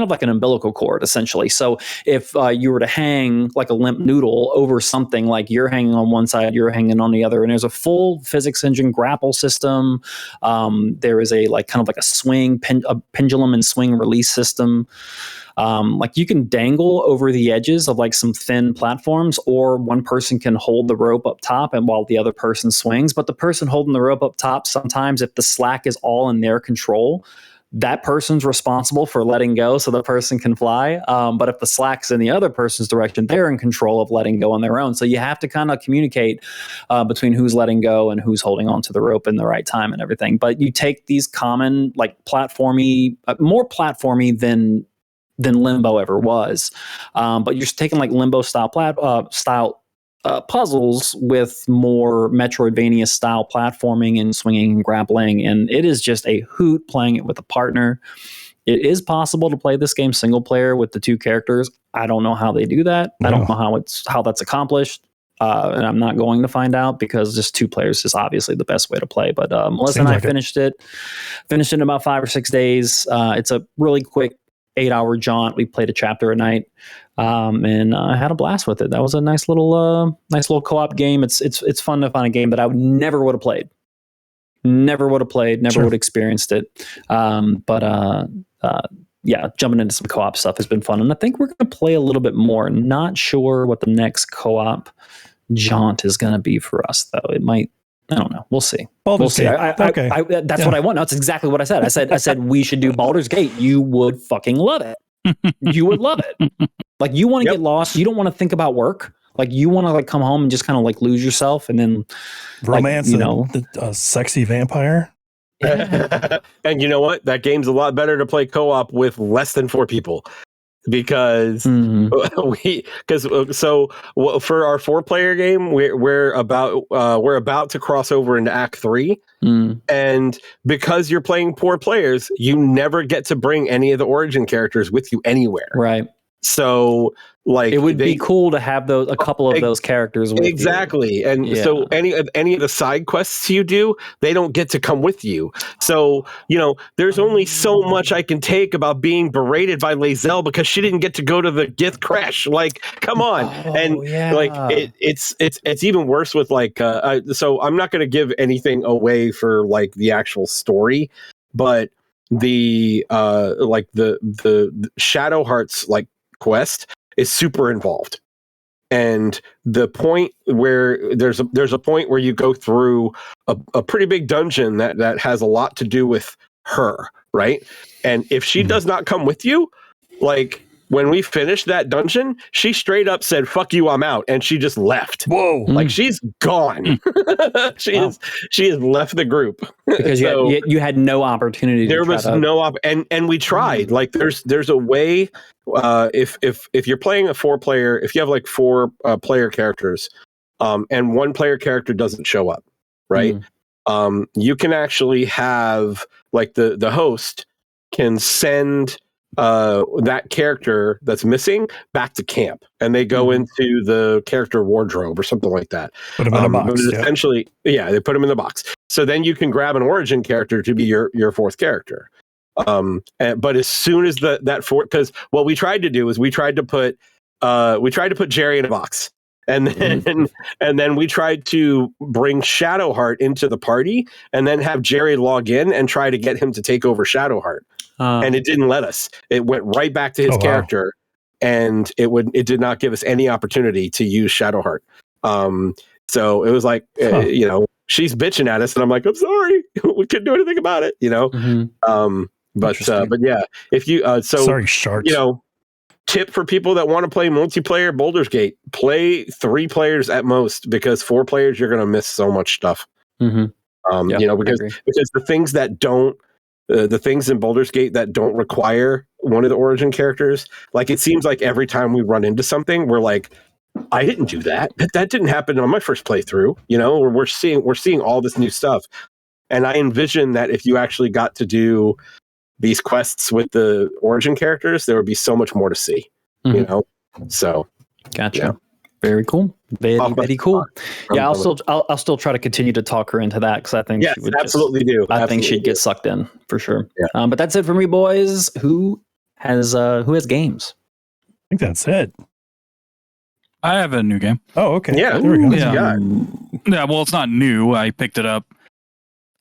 of like an umbilical cord, essentially. So if you were to hang like a limp noodle over something, like you're hanging on one side, you're hanging on the other, and there's a full physics engine grapple system. There is a like kind of like a swing a pendulum and swing release system. Like you can dangle over the edges of like some thin platforms, or one person can hold the rope up top and while the other person swings. But the person holding the rope up top, sometimes if the slack is all in their control, that person's responsible for letting go so the person can fly. But if the slack's in the other person's direction, they're in control of letting go on their own. So you have to kind of communicate between who's letting go and who's holding onto the rope in the right time and everything. But you take these common, like more platformy than Limbo ever was. But you're taking like Limbo style puzzles with more Metroidvania style platforming and swinging and grappling, and it is just a hoot playing it with a partner. It is possible to play this game single player with the 2 characters. I don't know how they do that. No. I don't know how that's accomplished, and I'm not going to find out, because just 2 players is obviously the best way to play. But Melissa and I finished it in about 5 or 6 days. It's a really quick 8-hour jaunt. We played a chapter a night. And I had a blast with it. That was a nice little co-op game. It's fun to find a game that I never would have played. Never would have experienced it. Yeah, jumping into some co-op stuff has been fun. And I think we're going to play a little bit more. Not sure what the next co-op jaunt is going to be for us, though. It might, I don't know. We'll see.
Baldur's Gate.
That's what I want. That's exactly what I said. I said we should do Baldur's Gate. You would fucking love it. You would love it. Like, you want to get lost. You don't want to think about work. Like, you want to like come home and just kind of like lose yourself, and then
romance, a sexy vampire.
And you know what? That game's a lot better to play co-op with less than 4 people. because for our 4-player game, we're about to cross over into Act 3, and because you're playing 4 players, you never get to bring any of the origin characters with you anywhere.
Right.
So, like,
it would be cool to have a couple of those characters with
you. And so any of the side quests you do, they don't get to come with you. So, there's only so much I can take about being berated by Lae'zel because she didn't get to go to the Gith crash. Like, come on. It's even worse with so I'm not going to give anything away for like the actual story, but the Shadow Hearts like quest is super involved, and the point where there's a point where you go through a pretty big dungeon that has a lot to do with her, right? And if she does not come with you, like when we finished that dungeon, she straight up said, "Fuck you, I'm out," and she just left.
Whoa!
Like she's gone. She has left the group
because you had no opportunity.
There was no and we tried. Like there's a way. If you're playing a 4-player, if you have like 4 player characters, and 1 player character doesn't show up, right? You can actually have like the host can send that character that's missing back to camp, and they go into the character wardrobe or something like that.
Put them in a box.
Essentially, they put them in the box. So then you can grab an origin character to be your 4th character. But as soon as that 4th, because what we tried to do is we tried to put Jerry in a box. And then we tried to bring Shadowheart into the party, and then have Jerry log in and try to get him to take over Shadowheart. And it didn't let us. It went right back to his character, and it did not give us any opportunity to use Shadowheart. So it was like, she's bitching at us, and I'm like, I'm sorry, we couldn't do anything about it, But yeah, if you
sorry, sharks.
Tip for people that want to play multiplayer Baldur's Gate: play 3 players at most, because 4 players you're going to miss so much stuff. Because the things that don't. The things in Baldur's Gate that don't require one of the origin characters, like it seems like every time we run into something, we're like, I didn't do that. That didn't happen on my first playthrough. We're seeing all this new stuff, and I envision that if you actually got to do these quests with the origin characters, there would be so much more to see. So
gotcha.
Yeah.
Very cool. Very cool. Yeah, I'll still try to continue to talk her into that, because I think she would
absolutely do.
I think she'd get sucked in for sure.
Yeah.
But that's it for me, boys. Who has games?
I think that's it.
I have a new game.
Oh, okay.
Yeah,
there we go.
Yeah, well, it's not new. I picked it up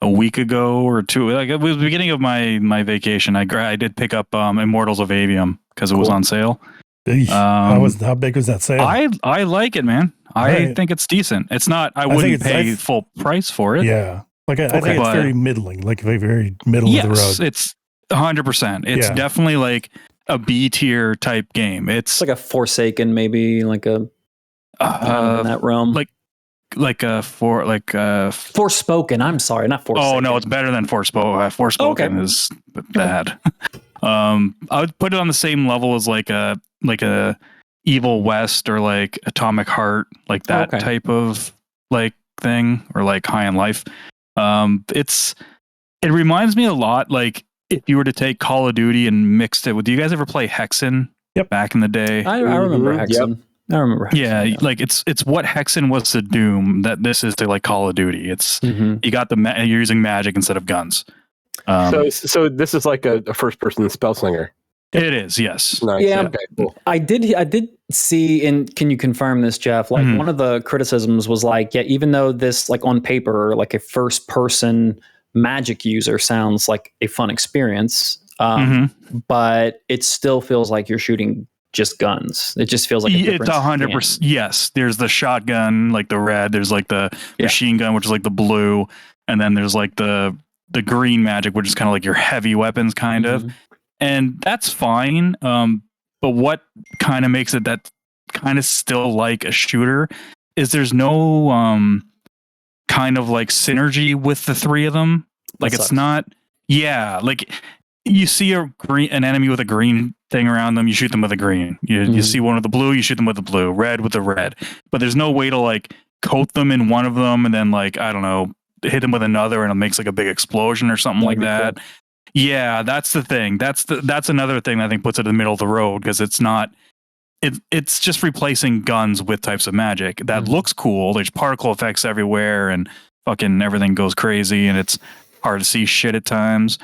a week ago or 2. Like, it was the beginning of my vacation. I did pick up Immortals of Avium because it was on sale.
How big was that sale?
I like it, man. I think it's decent. It's not. I wouldn't pay full price for it.
Yeah, like I think it's very middling, like very middle of the road.
Yes, it's 100%. It's definitely like a B tier type game. It's
like a Forsaken, maybe like a in that realm, Forspoken. I'm sorry, not Forsaken.
Oh no, it's better than Forspoken. Forspoken is bad. I would put it on the same level as like a Evil West or like Atomic Heart, like that type of like thing, or like High on Life. It reminds me a lot, like if you were to take Call of Duty and mixed it with. Do you guys ever play Hexen?
Yep.
Back in the day,
I remember Hexen. Yep. I remember Hexen.
Yeah, like it's what Hexen was to Doom, that this is to like Call of Duty. It's you got you're using magic instead of guns.
So this is like a first-person spell slinger.
It is, yes.
Nice.
Yeah,
okay, cool.
I did see, and can you confirm this, Jeff? Like one of the criticisms was like, even though this, like on paper, like a first-person magic user sounds like a fun experience, but it still feels like you're shooting just guns. It just feels like it's
100%. Yes, there's the shotgun, like the red. There's like the machine gun, which is like the blue, and then there's like the green magic, which is kind of like your heavy weapons, kind of. And that's fine. But what kind of makes it that kind of still like a shooter is there's no kind of like synergy with the 3 of them. Like it's not. Yeah, like you see an enemy with a green thing around them, you shoot them with a green. You see one with the blue, you shoot them with the blue, red with the red. But there's no way to like coat them in one of them and then like, I don't know, hit them with another and it makes like a big explosion or something like that. Cool. Yeah, that's the thing. That's another thing that I think puts it in the middle of the road, because it's not it's just replacing guns with types of magic that looks cool. There's particle effects everywhere and fucking everything goes crazy and it's hard to see shit at times,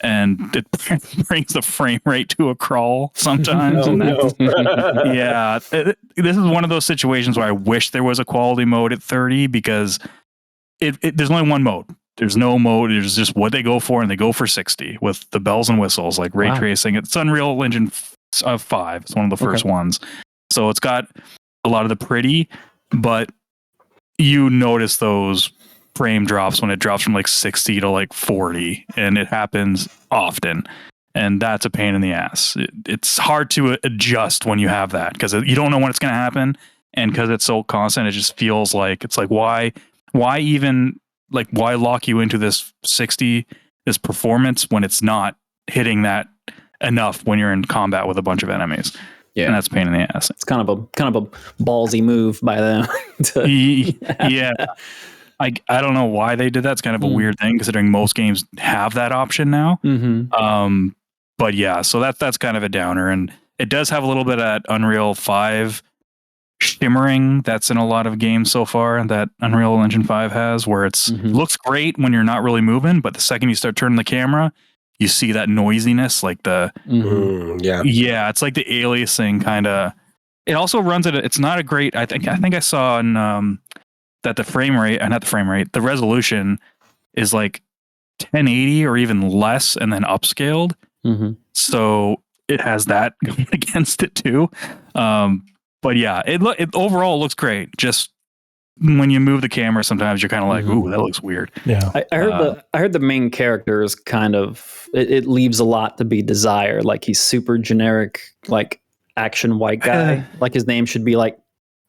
and it brings the frame rate to a crawl sometimes. Yeah, this is one of those situations where I wish there was a quality mode at 30, because there's only one mode. There's no mode. There's just what they go for, and they go for 60 with the bells and whistles, like ray tracing. It's Unreal Engine 5. It's one of the first ones, so it's got a lot of the pretty, but you notice those frame drops when it drops from like 60 to like 40, and it happens often, and that's a pain in the ass. It's hard to adjust when you have that, because you don't know when it's going to happen, and because it's so constant, it just feels like it's like why even like why lock you into this 60 this performance when it's not hitting that enough when you're in combat with a bunch of enemies. Yeah, and that's a pain in the ass.
It's kind of a ballsy move by them.
Yeah. I don't know why they did that. It's kind of a weird thing, considering most games have that option now. But yeah, so that's kind of a downer, and it does have a little bit of that Unreal 5 shimmering that's in a lot of games so far that Unreal Engine 5 has, where it's looks great when you're not really moving, but the second you start turning the camera, you see that noisiness, like the it's like the aliasing kind of. It also runs at it's not a great. I think I saw in that the resolution is like 1080 or even less, and then upscaled. So it has that going against it too. But yeah, it overall looks great. Just when you move the camera, sometimes you're kind of like, ooh, that looks weird.
Yeah,
I heard the main character is kind of it leaves a lot to be desired. Like he's super generic, like action white guy. Like his name should be like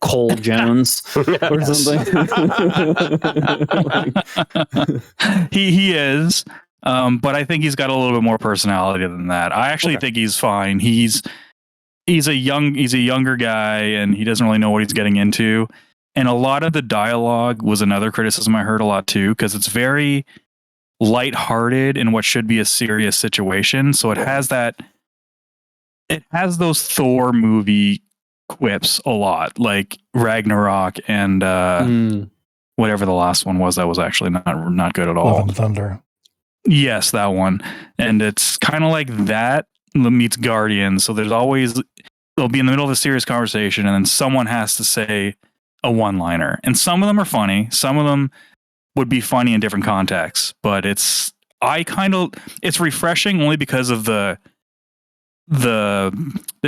Cole Jones or something.
He is, but I think he's got a little bit more personality than that. I actually think he's fine. He's a younger guy, and he doesn't really know what he's getting into. And a lot of the dialogue was another criticism I heard a lot too, because it's very lighthearted in what should be a serious situation. So it has those Thor movie quips a lot, like Ragnarok and whatever the last one was that was actually not good at all.
Love and Thunder.
Yes, that one. And it's kind of like that meets Guardians. So they'll be in the middle of a serious conversation, and then someone has to say a one-liner. And some of them are funny. Some of them would be funny in different contexts. But it's refreshing only because of the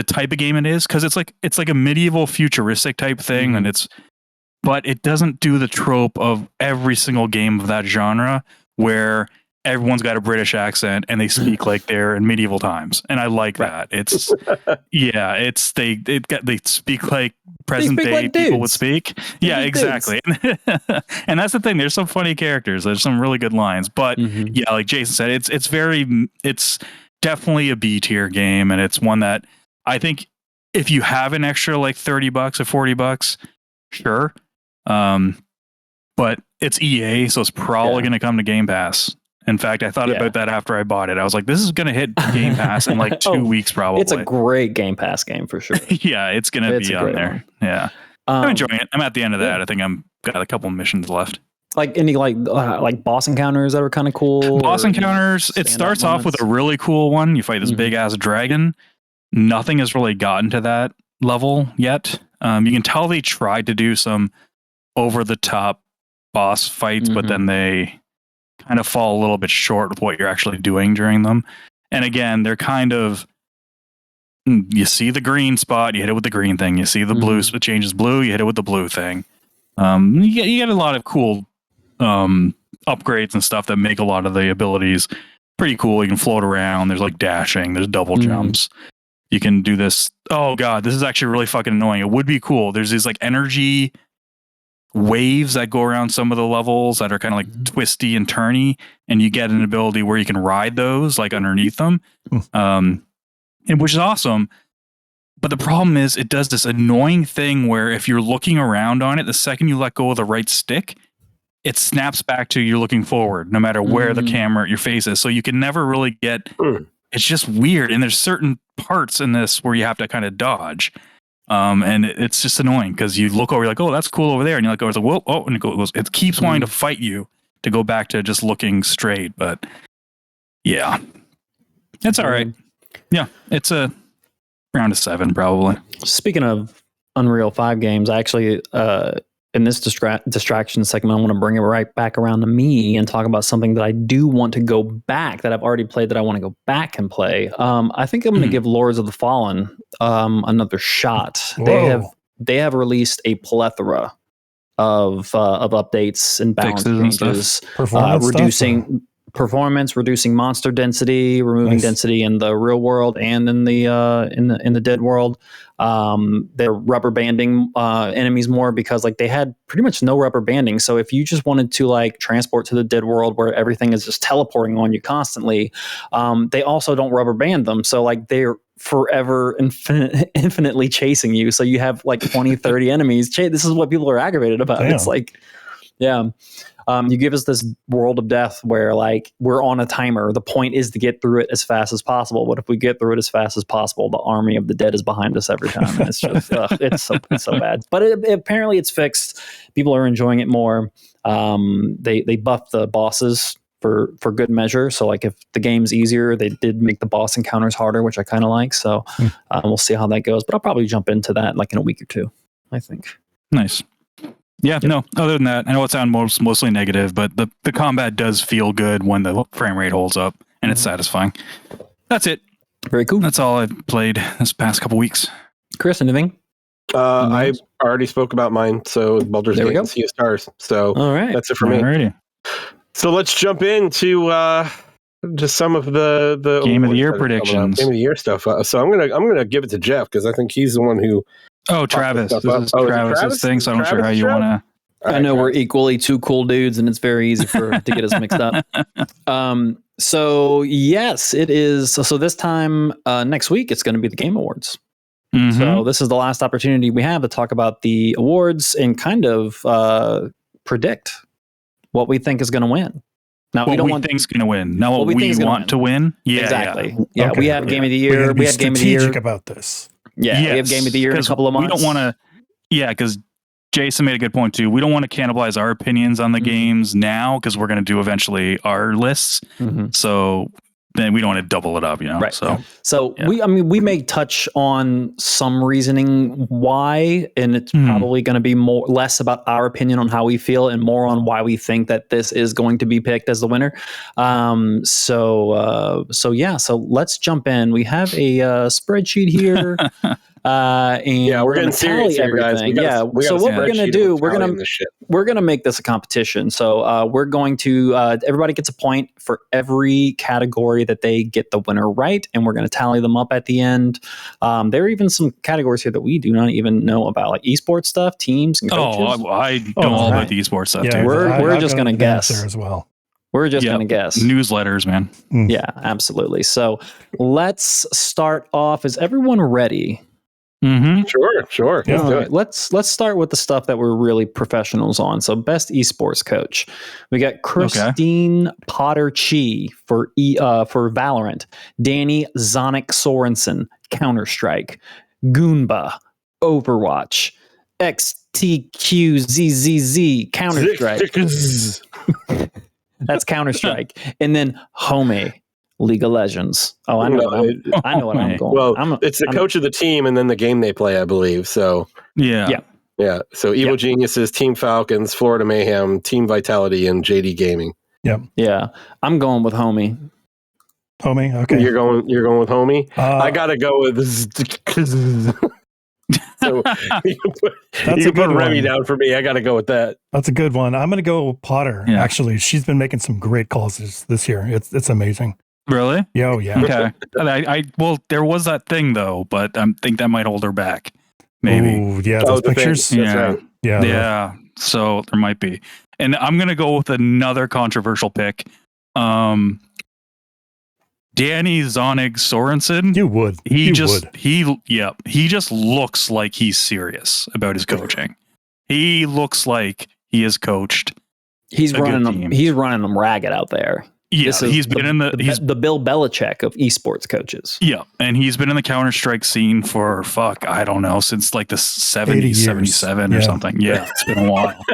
type of game it is, because it's like a medieval futuristic type thing, but it doesn't do the trope of every single game of that genre where everyone's got a British accent and they speak like they're in medieval times, and I like that. It's they speak like present day like people would speak. Yeah, exactly. And that's the thing. There's some funny characters. There's some really good lines, but yeah, like Jason said, it's definitely a B tier game, and it's one that I think if you have an extra like $30 or $40, sure. But it's EA, so it's probably going to come to Game Pass. In fact, I thought about that after I bought it. I was like, this is going to hit Game Pass in like 2 weeks, probably.
It's a great Game Pass game for sure.
Yeah, it's going to be on there. One. Yeah. I'm enjoying it. I'm at the end of that. I think I'm got a couple missions left.
Like any like boss encounters that are kind of cool.
Boss encounters. It starts off with a really cool one. You fight this big ass dragon. Nothing has really gotten to that level yet. You can tell they tried to do some over the top boss fights, but then they kind of fall a little bit short of what you're actually doing during them. And again, they're kind of, you see the green spot, you hit it with the green thing. You see the blue, it changes blue, you hit it with the blue thing. You get a lot of cool upgrades and stuff that make a lot of the abilities pretty cool. You can float around. There's like dashing. There's double jumps. You can do this. Oh god, this is actually really fucking annoying. It would be cool. There's these like energy waves that go around some of the levels that are kind of like twisty and turny, and you get an ability where you can ride those like underneath them, and which is awesome. But the problem is it does this annoying thing where if you're looking around on it, the second you let go of the right stick, it snaps back to you're looking forward, no matter where the camera, your face is. So you can never really get, it's just weird. And there's certain parts in this where you have to kind of dodge. And it's just annoying because you look over, you're like, oh, that's cool over there. And you're like, oh, it's like, whoa, oh, and it keeps wanting to fight you to go back to just looking straight. But yeah, it's all right. Yeah, it's a round of 7 probably.
Speaking of Unreal 5 games, I actually, in this distraction segment, I want to bring it right back around to me and talk about something that I do want to go back, that I've already played, that I want to go back and play. I think I'm going to give Lords of the Fallen another shot.
Whoa.
They have released a plethora of updates and balance changes, reducing performance, reducing monster density, removing density in the real world and in the dead world. They're rubber banding enemies more, because like they had pretty much no rubber banding. So if you just wanted to like transport to the dead world where everything is just teleporting on you constantly, they also don't rubber band them. So like they're forever infinitely chasing you. So you have like 20, 30 enemies. This is what people are aggravated about. Damn. It's like, yeah. You give us this world of death where like we're on a timer. The point is to get through it as fast as possible. But if we get through it as fast as possible, the army of the dead is behind us every time. And it's just it's so bad. But apparently it's fixed. People are enjoying it more. They buffed the bosses for good measure. So like if the game's easier, they did make the boss encounters harder, which I kind of like. So we'll see how that goes. But I'll probably jump into that like in a week or two, I think.
Nice. Yeah, no, other than that, I know it sounds mostly negative, but the combat does feel good when the frame rate holds up, and it's satisfying. That's it.
Very cool.
That's all I've played this past couple weeks.
Chris, anything?
I already spoke about mine, so Baldur's Gate and Sea of Stars. So
all right.
That's it for me.
Alrighty.
So let's jump into just some of the
Game of the Year predictions.
Game of the Year stuff. So I'm gonna give it to Jeff, because I think he's the one who.
Oh, Travis. This is Travis's thing, so I'm not sure how you want to.
I know we're equally two cool dudes, and it's very easy to get us mixed up. So yes, it is. So this time next week, it's going to be the Game Awards. Mm-hmm. So this is the last opportunity we have to talk about the awards and kind of predict what we think is going to win. Now, we don't want think's
going to win. Now, what we want to win. Yeah,
exactly. Yeah, okay. We have Game of the Year.
We have Game of the Year about this.
Yeah, yes. We have Game of the Year in a couple of months.
We don't want to. Yeah, because Jason made a good point too. We don't want to cannibalize our opinions on the games now, because we're going to do eventually our lists. So then we don't want to double it up, you know.
Right. So we may touch on some reasoning why, and it's probably going to be less about our opinion on how we feel and more on why we think that this is going to be picked as the winner. So let's jump in. We have a spreadsheet here. And
we're going to tally everything.
So what we're going to do, we're going to make this a competition. So we're going to everybody gets a point for every category that they get the winner right, and we're going to tally them up at the end. There are even some categories here that we do not even know about, like esports stuff, teams, and coaches.
I know all about the esports stuff too.
We're just going to guess
there as well.
We're just going to guess.
Newsletters, man.
Yeah, absolutely. So let's start off. Is everyone ready?
Sure.
Yeah. All right. Let's start with the stuff that we're really professionals on. So best esports coach, we got Christine Potter Chi for Valorant, Danny Zonic Sorensen Counter-Strike, Goomba Overwatch, XTQZZZ Counter-Strike. That's Counter-Strike, and then Homie League of Legends. Oh, I know what I'm going.
Well, it's the coach of the team and then the game they play, I believe. So
yeah.
So Evil Geniuses, Team Falcons, Florida Mayhem, Team Vitality, and JD Gaming.
Yep. Yeah, I'm going with Homie.
Homie, okay.
You're going with Homie. I gotta go with this. So you put Remy down for me. I got to go with that.
That's a good one. I'm going to go with Potter. Yeah. Actually, she's been making some great calls this year. It's amazing.
Really?
Yeah,
Okay. Well, there was that thing though, but I think that might hold her back. Maybe.
Ooh, yeah, those pictures.
Yeah. So there might be. And I'm going to go with another controversial pick. Danny Zonig Sorensen.
You would.
He just looks like he's serious about his coaching. He looks like he has coached.
He's running them ragged out there.
Yeah, he's been in
the Bill Belichick of esports coaches.
Yeah, and he's been in the Counter-Strike scene for I don't know, since like the 70s, 77 or something. Yeah, it's been a while.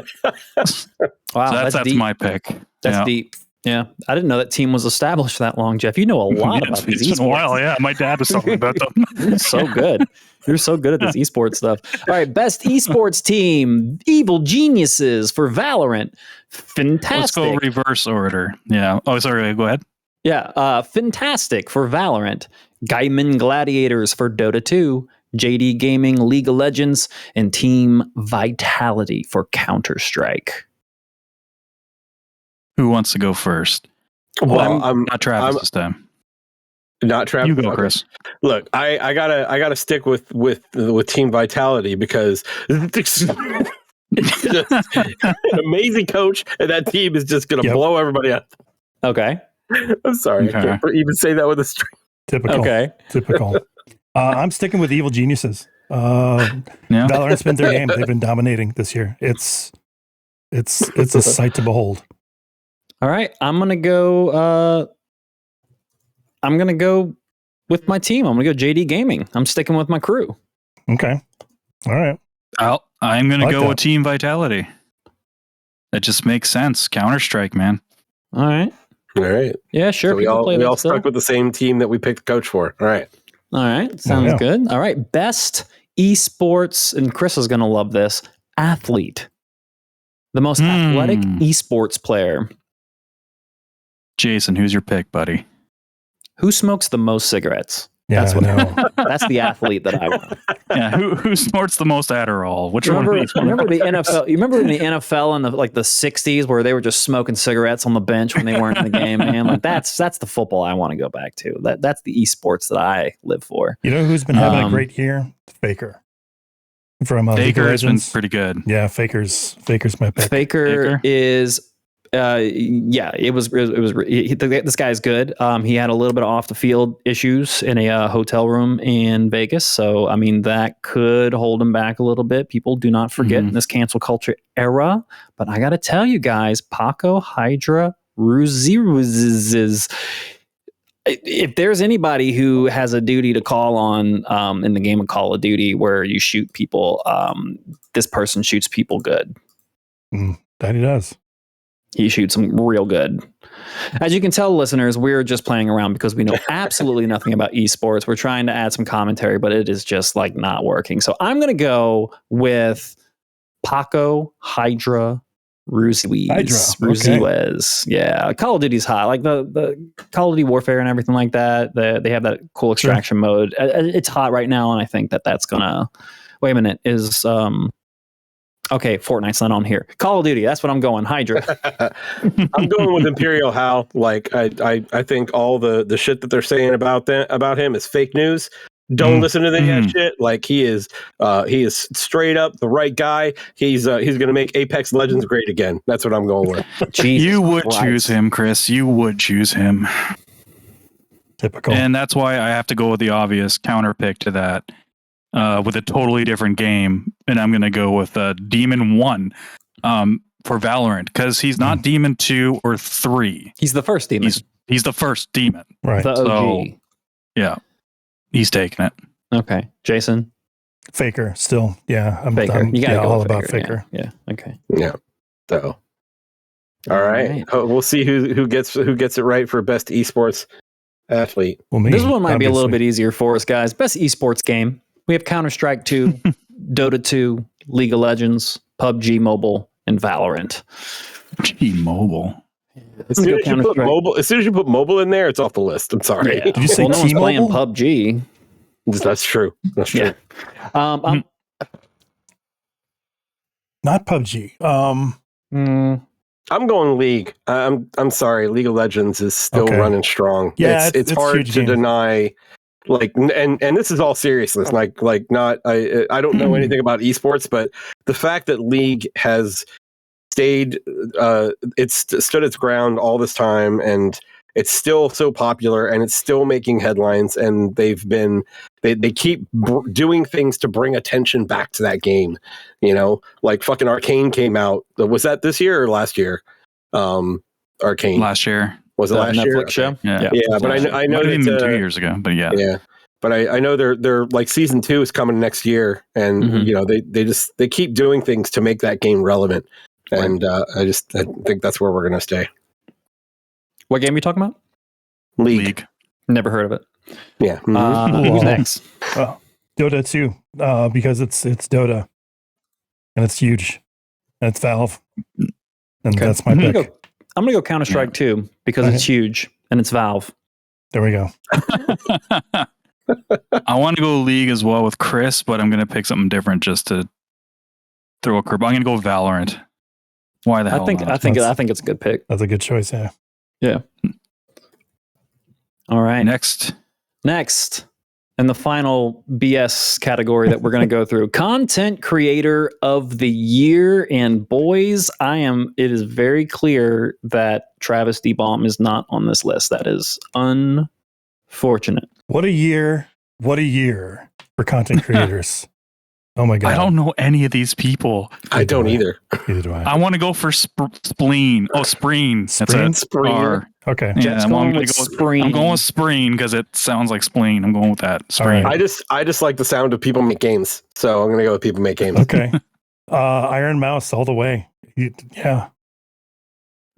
Wow,
so that's my pick.
That's deep. Yeah, I didn't know that team was established that long, Jeff. You know a lot about these esports.
It's been a while, yeah. My dad was talking about them.
You're so good. You're so good at this esports stuff. All right, best esports team, Evil Geniuses for Valorant. Fantastic.
Let's go reverse order. Yeah. Oh, sorry. Go ahead.
Yeah. Fantastic for Valorant. Gaiman Gladiators for Dota 2. JD Gaming League of Legends. And Team Vitality for Counter-Strike.
Who wants to go first?
Well,
I'm not Travis this time.
Not Travis.
You go, Chris.
Look, I gotta stick with Team Vitality because an amazing coach, and that team is just gonna blow everybody up.
Okay.
I'm sorry, I can't even say that with a straight.
Typical.
Okay.
Typical. I'm sticking with Evil Geniuses. Valorant's been their game. They've been dominating this year. It's a sight to behold.
All right, I'm gonna go with my team. I'm gonna go JD Gaming. I'm sticking with my crew.
Okay. All right.
I'm gonna go with Team Vitality. That just makes sense. Counter-Strike, man.
All right. Yeah, sure.
So we all stuck with the same team that we picked the coach for. All right.
Sounds good. All right. Best esports, and Chris is gonna love this. Athlete. The most athletic esports player.
Jason, who's your pick, buddy?
Who smokes the most cigarettes?
Yeah,
that's what I know. That's the athlete that I want.
Yeah, who snorts the most Adderall?
Remember the NFL? You remember in the NFL in the 60s where they were just smoking cigarettes on the bench when they weren't in the game, man? Like that's the football I want to go back to. That's the esports that I live for.
You know who's been having a great year? Faker. From
Faker has been pretty good.
Yeah, Faker's my pick.
Faker is. This guy's good. He had a little bit of off the field issues in a hotel room in Vegas. So, I mean, that could hold him back a little bit. People do not forget in this cancel culture era. But I got to tell you guys, Paco, Hydra, Ruzizes. If there's anybody who has a duty to call on in the game of Call of Duty where you shoot people, this person shoots people good.
That he does.
He shoots them real good. As you can tell, listeners, we're just playing around because we know absolutely nothing about esports. We're trying to add some commentary, but it is just not working. So I'm going to go with Paco, Hydra, Ruziwez.
Okay.
Yeah, Call of Duty's hot. Like the Call of Duty Warfare and everything like that. They have that cool extraction mode. It's hot right now, and I think that's going to... Wait a minute. Okay, Fortnite's not on here. Call of Duty, that's what I'm going. Hydra.
I'm going with Imperial Hal. I think all the shit that they're saying about him is fake news. Don't listen to that shit. He is straight up the right guy. He's gonna make Apex Legends great again. That's what I'm going with.
You would choose him, Chris. You would choose him.
Typical.
And that's why I have to go with the obvious counter pick to that. With a totally different game, and I'm going to go with Demon 1 for Valorant, because he's not Demon 2 or 3.
He's the first Demon.
He's the first Demon.
Right.
The OG.
So, yeah, he's taking it.
Okay. Jason?
Faker, still. Yeah. I'm
you gotta go
all
with
about Faker.
Yeah. Okay.
Yeah. So, all right. We'll see who gets it right for best esports athlete.
Well, me,
this one might be a little bit easier for us, guys. Best esports game. We have Counter-Strike 2, Dota 2, League of Legends, PUBG Mobile, and Valorant.
PUBG Mobile.
As soon as you put mobile in there, it's off the list. I'm sorry.
Yeah.
Did you say
no one's playing
T-Mobile?
PUBG.
That's true. That's true.
Yeah.
Not PUBG.
I'm going League. I'm sorry. League of Legends is still running strong.
Yeah,
it's hard to deny like, and this is all seriousness. Like not I don't know anything about esports, but the fact that League has stayed, it's stood its ground all this time, and it's still so popular, and it's still making headlines, and they keep doing things to bring attention back to that game. You know, like fucking Arcane came out. Was that this year or last year? Arcane
last year.
Was it last
Netflix
year?
show?
Okay. Yeah. But I know that
even 2 years ago. But yeah.
But I know they're like season 2 is coming next year, and you know they keep doing things to make that game relevant, and I think that's where we're gonna stay.
What game are you talking about?
League.
Never heard of it.
Yeah.
Who's next?
Dota 2, because it's Dota, and it's huge, and it's Valve, and that's my pick.
I'm gonna go Counter-Strike 2 because it's huge and it's Valve.
There we go.
I want to go League as well with Chris, but I'm going to pick something different just to throw a curve. I'm going to go Valorant. Why the hell?
I think it's a good pick.
That's a good choice. Yeah.
Yeah. All right.
Next.
And the final BS category that we're going to go through, Content Creator of the Year. And boys, it is very clear that Travis D-Bomb is not on this list. That is unfortunate.
What a year for content creators. Oh my God.
I don't know any of these people.
I don't either.
Neither do I.
I want to go for Spleen. Oh, Spreen. That's a
Spreen.
R.
Okay.
Yeah, I'm going with
Spreen
because it sounds like spleen. I'm going with that. Spreen.
Right.
I just like the sound of people make games, so I'm going to go with people make games.
Okay. Iron Mouse all the way. Yeah.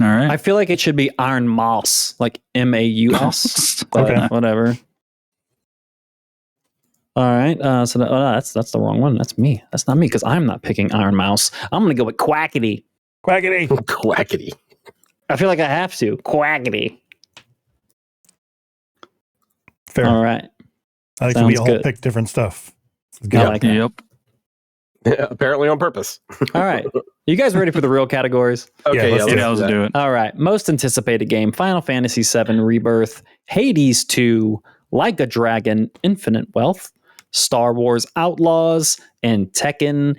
All right.
I feel like it should be Iron Mouse, like MAUS.
Okay.
Whatever. All right. So that's the wrong one. That's me. That's not me because I'm not picking Iron Mouse. I'm going to go with Quackity.
Quackity.
I feel like I have to. Quackity.
Fair.
All right.
I think we all pick different stuff.
I like it.
Yep.
Yeah, apparently on purpose.
All right. You guys ready for the real categories?
Okay,
Let's do it.
All right. Most anticipated game, Final Fantasy VII Rebirth, Hades 2, Like a Dragon, Infinite Wealth, Star Wars Outlaws, and Tekken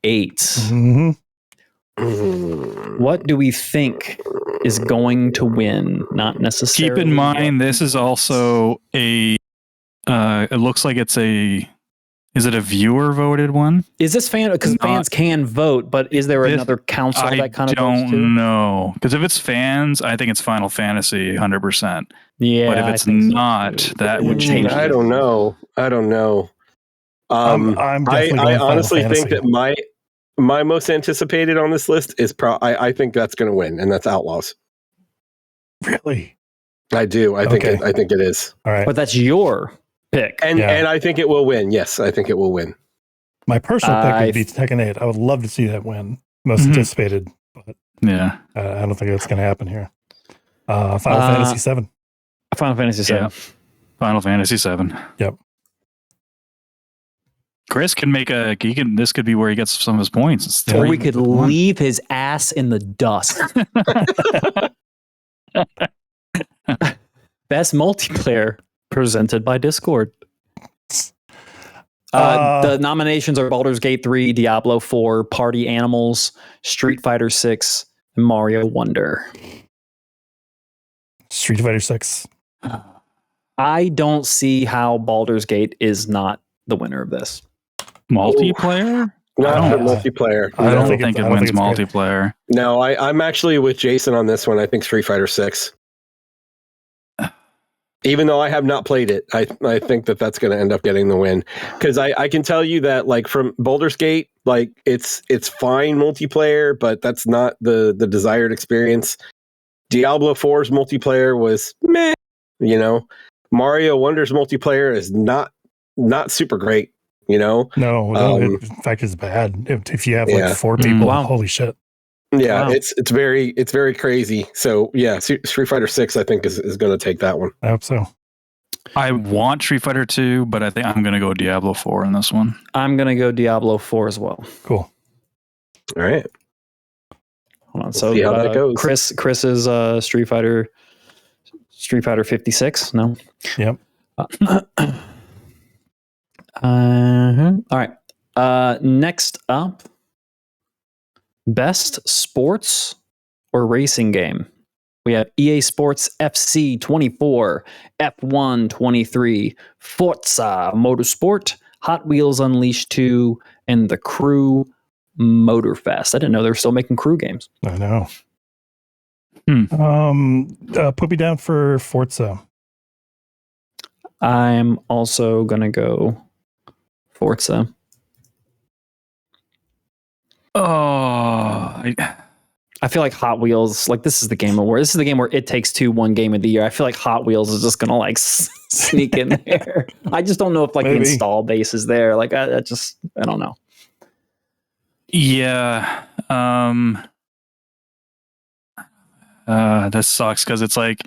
8.
Mm-hmm.
What do we think is going to win? Not necessarily.
Keep in mind, this is also it looks like it's is it a viewer voted one?
Is this because fans can vote, but is there another council that kind of votes too?
I don't know. Because if it's fans, I think it's Final Fantasy 100%.
Yeah.
But if it's not, that would change.
I don't know.
I'm definitely
I honestly
Final
think that my most anticipated on this list is I think that's going to win, and that's Outlaws.
Really?
I do. I think it is.
All right.
But that's your pick.
And I think it will win. Yes, I think it will win.
My personal pick would be Tekken 8. I would love to see that win. Most anticipated. But
yeah.
I don't think that's going to happen here. Final Fantasy 7.
Final Fantasy 7.
Yeah. Final Fantasy 7.
Yep.
Chris can this could be where he gets some of his points.
Or we could leave his ass in the dust. Best multiplayer presented by Discord. The nominations are Baldur's Gate 3, Diablo 4, Party Animals, Street Fighter 6, and Mario Wonder.
Street Fighter 6.
I don't see how Baldur's Gate is not the winner of this.
Multiplayer?
Not for multiplayer.
I don't think it wins multiplayer.
No, I'm actually with Jason on this one. I think Street Fighter 6. Even though I have not played it, I think that's going to end up getting the win. Because I can tell you that, like, from Baldur's Gate, like, it's fine multiplayer, but that's not the desired experience. Diablo 4's multiplayer was meh. You know, Mario Wonder's multiplayer is not super great. You know,
no, in fact, it's bad. If you have like 4 people, holy shit.
Yeah, wow. It's very crazy. So yeah, Street Fighter 6, I think is going to take that one.
I hope so.
I want Street Fighter 2, but I think I'm going to go Diablo 4 in this one.
I'm going to go Diablo 4 as well.
Cool.
All right.
Hold on. So see how that goes. Chris is Street Fighter 56. No.
Yep.
All right. Next up, best sports or racing game. We have EA Sports FC 24, F1 23, Forza Motorsport, Hot Wheels Unleashed 2, and The Crew Motorfest. I didn't know they were still making Crew games.
I know. Put me down for Forza.
I'm also going to go Forza. I feel like Hot Wheels, like this is the game where It Takes Two won Game of the Year. I feel like Hot Wheels is just gonna like sneak in there. I just don't know if like the install base is there. Like I don't know.
Yeah. That sucks because it's like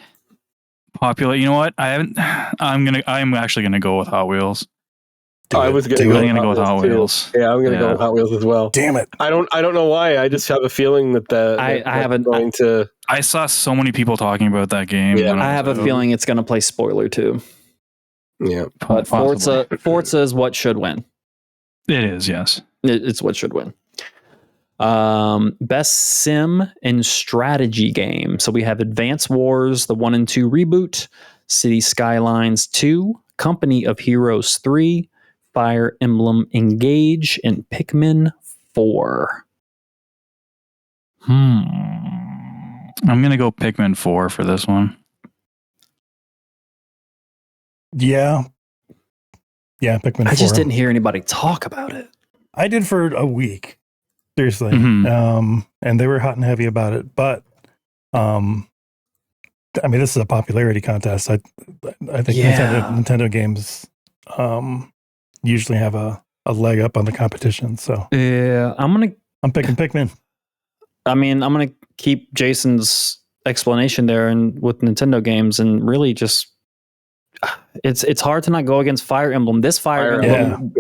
popular. You know what? I'm actually gonna go with Hot Wheels.
I was going to go with
Hot Wheels.
Yeah, I'm going to go with Hot Wheels as well.
Damn it!
I don't know why. I just have a feeling that
I saw so many people talking about that game.
Yeah,
I have a feeling it's going to play spoiler too.
Yeah,
but Forza is what should win.
It is, yes.
It's what should win. Best sim and strategy game. So we have Advance Wars, the 1 and 2 reboot, City Skylines 2, Company of Heroes 3, Fire Emblem Engage, and Pikmin 4.
I'm going to go Pikmin 4 for this one.
Yeah, Pikmin 4.
I just didn't hear anybody talk about it.
I did for a week. Seriously.
Mm-hmm.
And they were hot and heavy about it. But, I mean, this is a popularity contest. I think Nintendo games usually have a leg up on the competition. So
yeah,
I'm picking Pikmin.
I mean, I'm going to keep Jason's explanation there and with Nintendo games and really just it's hard to not go against Fire Emblem. This Fire Emblem,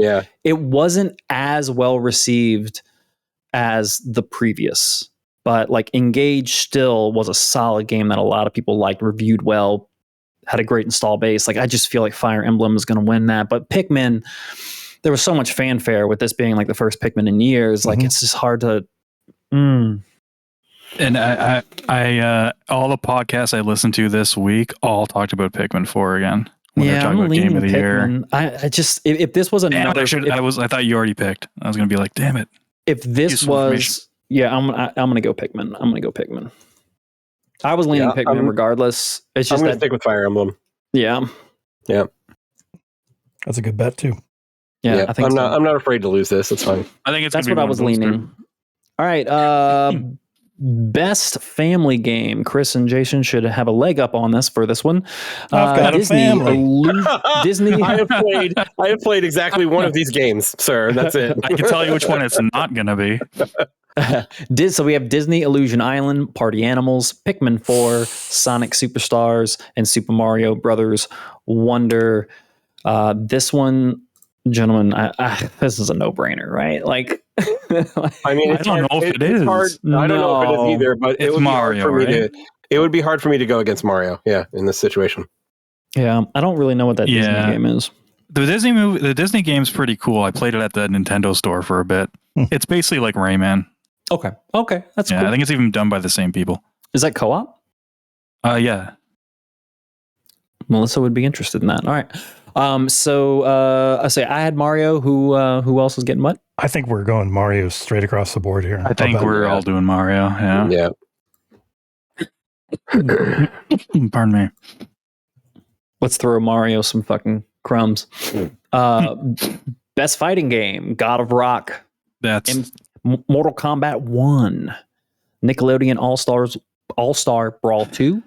it wasn't as well received as the previous, but like Engage still was a solid game that a lot of people liked, reviewed well, had a great install base. Like I just feel like Fire Emblem is going to win that. But Pikmin, there was so much fanfare with this being like the first Pikmin in years. Like it's just hard to.
And I all the podcasts I listened to this week all talked about Pikmin 4 again. When they're talking about Game of the Year.
I just if this was another,
I thought you already picked. I was going to be like, damn it.
If this was, I'm going to go Pikmin. I'm going to go Pikmin. I was leaning Pikmin regardless. It's just
I'm going to stick with Fire Emblem.
Yeah.
That's a good bet too.
Yeah, I think
I'm not afraid to lose this. It's fine.
I think
that's what I was leaning. All right. Best family game. Chris and Jason should have a leg up on this for this one.
I've got
Disney,
a family.
Disney.
I have played exactly one of these games, sir. That's it.
I can tell you which one it's not going to be.
So we have Disney Illusion Island, Party Animals, Pikmin 4, Sonic Superstars, and Super Mario Brothers Wonder. This one, gentlemen, this is a no-brainer, right? Like,
I mean,
I don't know if it is.
Hard. I don't know if it is either, but
it's Mario, right?
It would be hard for me to go against Mario. Yeah, in this situation.
Yeah, I don't really know what that Disney game is.
The Disney game's pretty cool. I played it at the Nintendo store for a bit. It's basically like Rayman.
Okay, that's cool.
I think it's even done by the same people.
Is that co-op?
Yeah.
Melissa would be interested in that. All right. So I say I had Mario. Who else is getting what?
I think we're going Mario straight across the board here.
I think we're all doing Mario. Yeah. Pardon me.
Let's throw Mario some fucking crumbs. Best fighting game: God of Rock.
That's
Mortal Kombat 1, Nickelodeon All-Star Brawl 2,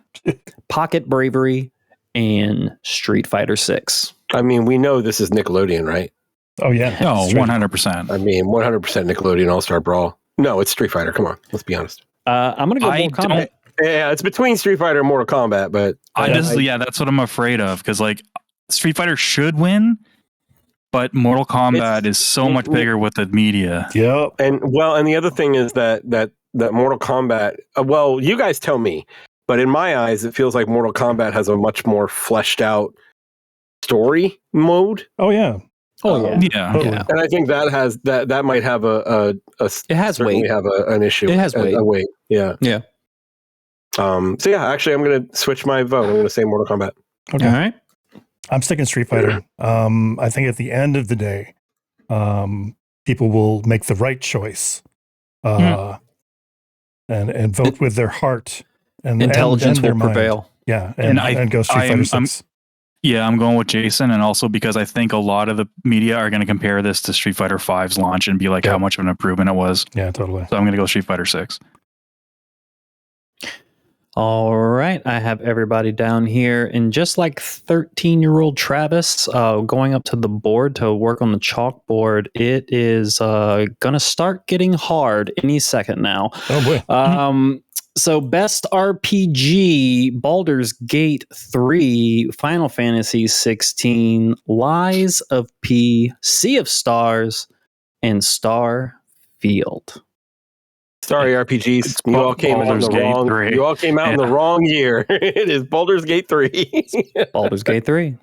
Pocket Bravery, and Street Fighter 6.
I mean, we know this is Nickelodeon, right?
Oh yeah.
Oh, 100%.
I mean, 100% Nickelodeon All-Star Brawl. No, it's Street Fighter. Come on, let's be honest.
I'm gonna go Mortal Kombat.
Yeah, it's between Street Fighter and Mortal Kombat, but
that's what I'm afraid of because like Street Fighter should win. But Mortal Kombat is so much bigger with the media.
Yep.
And the other thing is that Mortal Kombat, well, you guys tell me, but in my eyes, it feels like Mortal Kombat has a much more fleshed out story mode.
Oh yeah.
Oh yeah,
yeah.
And I think that might have
it has weight.
Have an issue.
It has weight.
A weight. Yeah.
Yeah.
So yeah, actually, I'm going to switch my vote. I'm going to say Mortal Kombat.
Okay.
All right.
I'm sticking Street Fighter. I think at the end of the day, people will make the right choice, and vote with their heart, and
intelligence
and their
will
mind.
prevail.
Yeah, and go Street Fighter 6.
I'm going with Jason, and also because I think a lot of the media are going to compare this to Street Fighter 5's launch and be like how much of an improvement it was.
Yeah, totally.
So I'm going to go Street Fighter 6.
All right, I have everybody down here, and just like 13-year-old Travis going up to the board to work on the chalkboard, it is gonna start getting hard any second now.
Oh boy!
So best RPG: Baldur's Gate 3, Final Fantasy 16, Lies of P, Sea of Stars, and Starfield.
Sorry, RPGs. You all came out in the wrong. 3. You all came out in the wrong year. It is Baldur's Gate 3.
Baldur's Gate 3.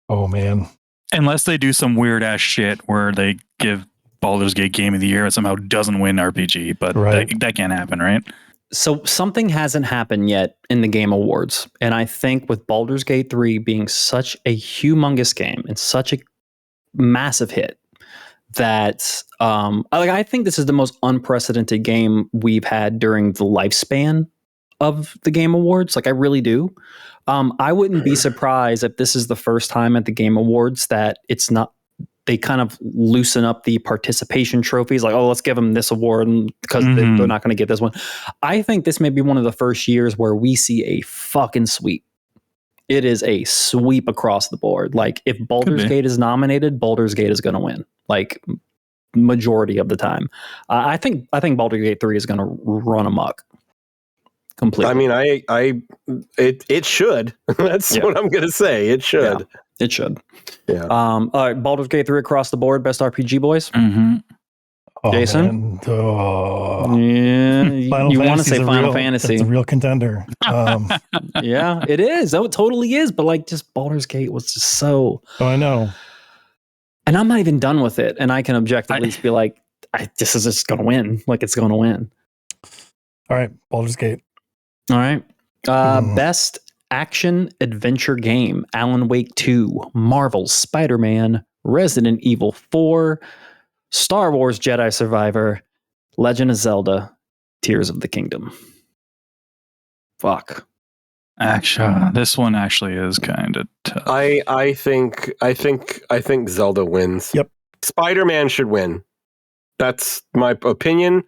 Oh man!
Unless they do some weird ass shit where they give Baldur's Gate Game of the Year and somehow doesn't win RPG, but that can't happen, right?
So something hasn't happened yet in the Game Awards, and I think with Baldur's Gate 3 being such a humongous game and such a massive hit, that I think this is the most unprecedented game we've had during the lifespan of the Game Awards. Like, I really do. I wouldn't be surprised if this is the first time at the Game Awards that it's not, they kind of loosen up the participation trophies. Like, oh, let's give them this award because they're not going to get this one. I think this may be one of the first years where we see a fucking sweep. It is a sweep across the board. Like, if Baldur's Gate is nominated, Baldur's Gate is going to win. Like, majority of the time. I think Baldur's Gate 3 is going to run amok completely.
I mean, it should. That's what I'm going to say. It should.
Yeah, it should.
Yeah.
All right, Baldur's Gate 3 across the board, best RPG, boys.
Oh,
Jason? Yeah, you want to say Final Fantasy.
It's a real contender.
Yeah, it is. Oh, it totally is. But like, just Baldur's Gate was just so.
Oh, I know.
And I'm not even done with it. And I can objectively be like, this is just going to win. Like, it's going to win.
All right, Baldur's Gate.
All right. Best action adventure game: Alan Wake 2, Marvel's Spider-Man, Resident Evil 4, Star Wars Jedi Survivor, Legend of Zelda, Tears of the Kingdom. Fuck.
Actually, this one actually is kind of tough.
I think Zelda wins.
Yep.
Spider-Man should win. That's my opinion.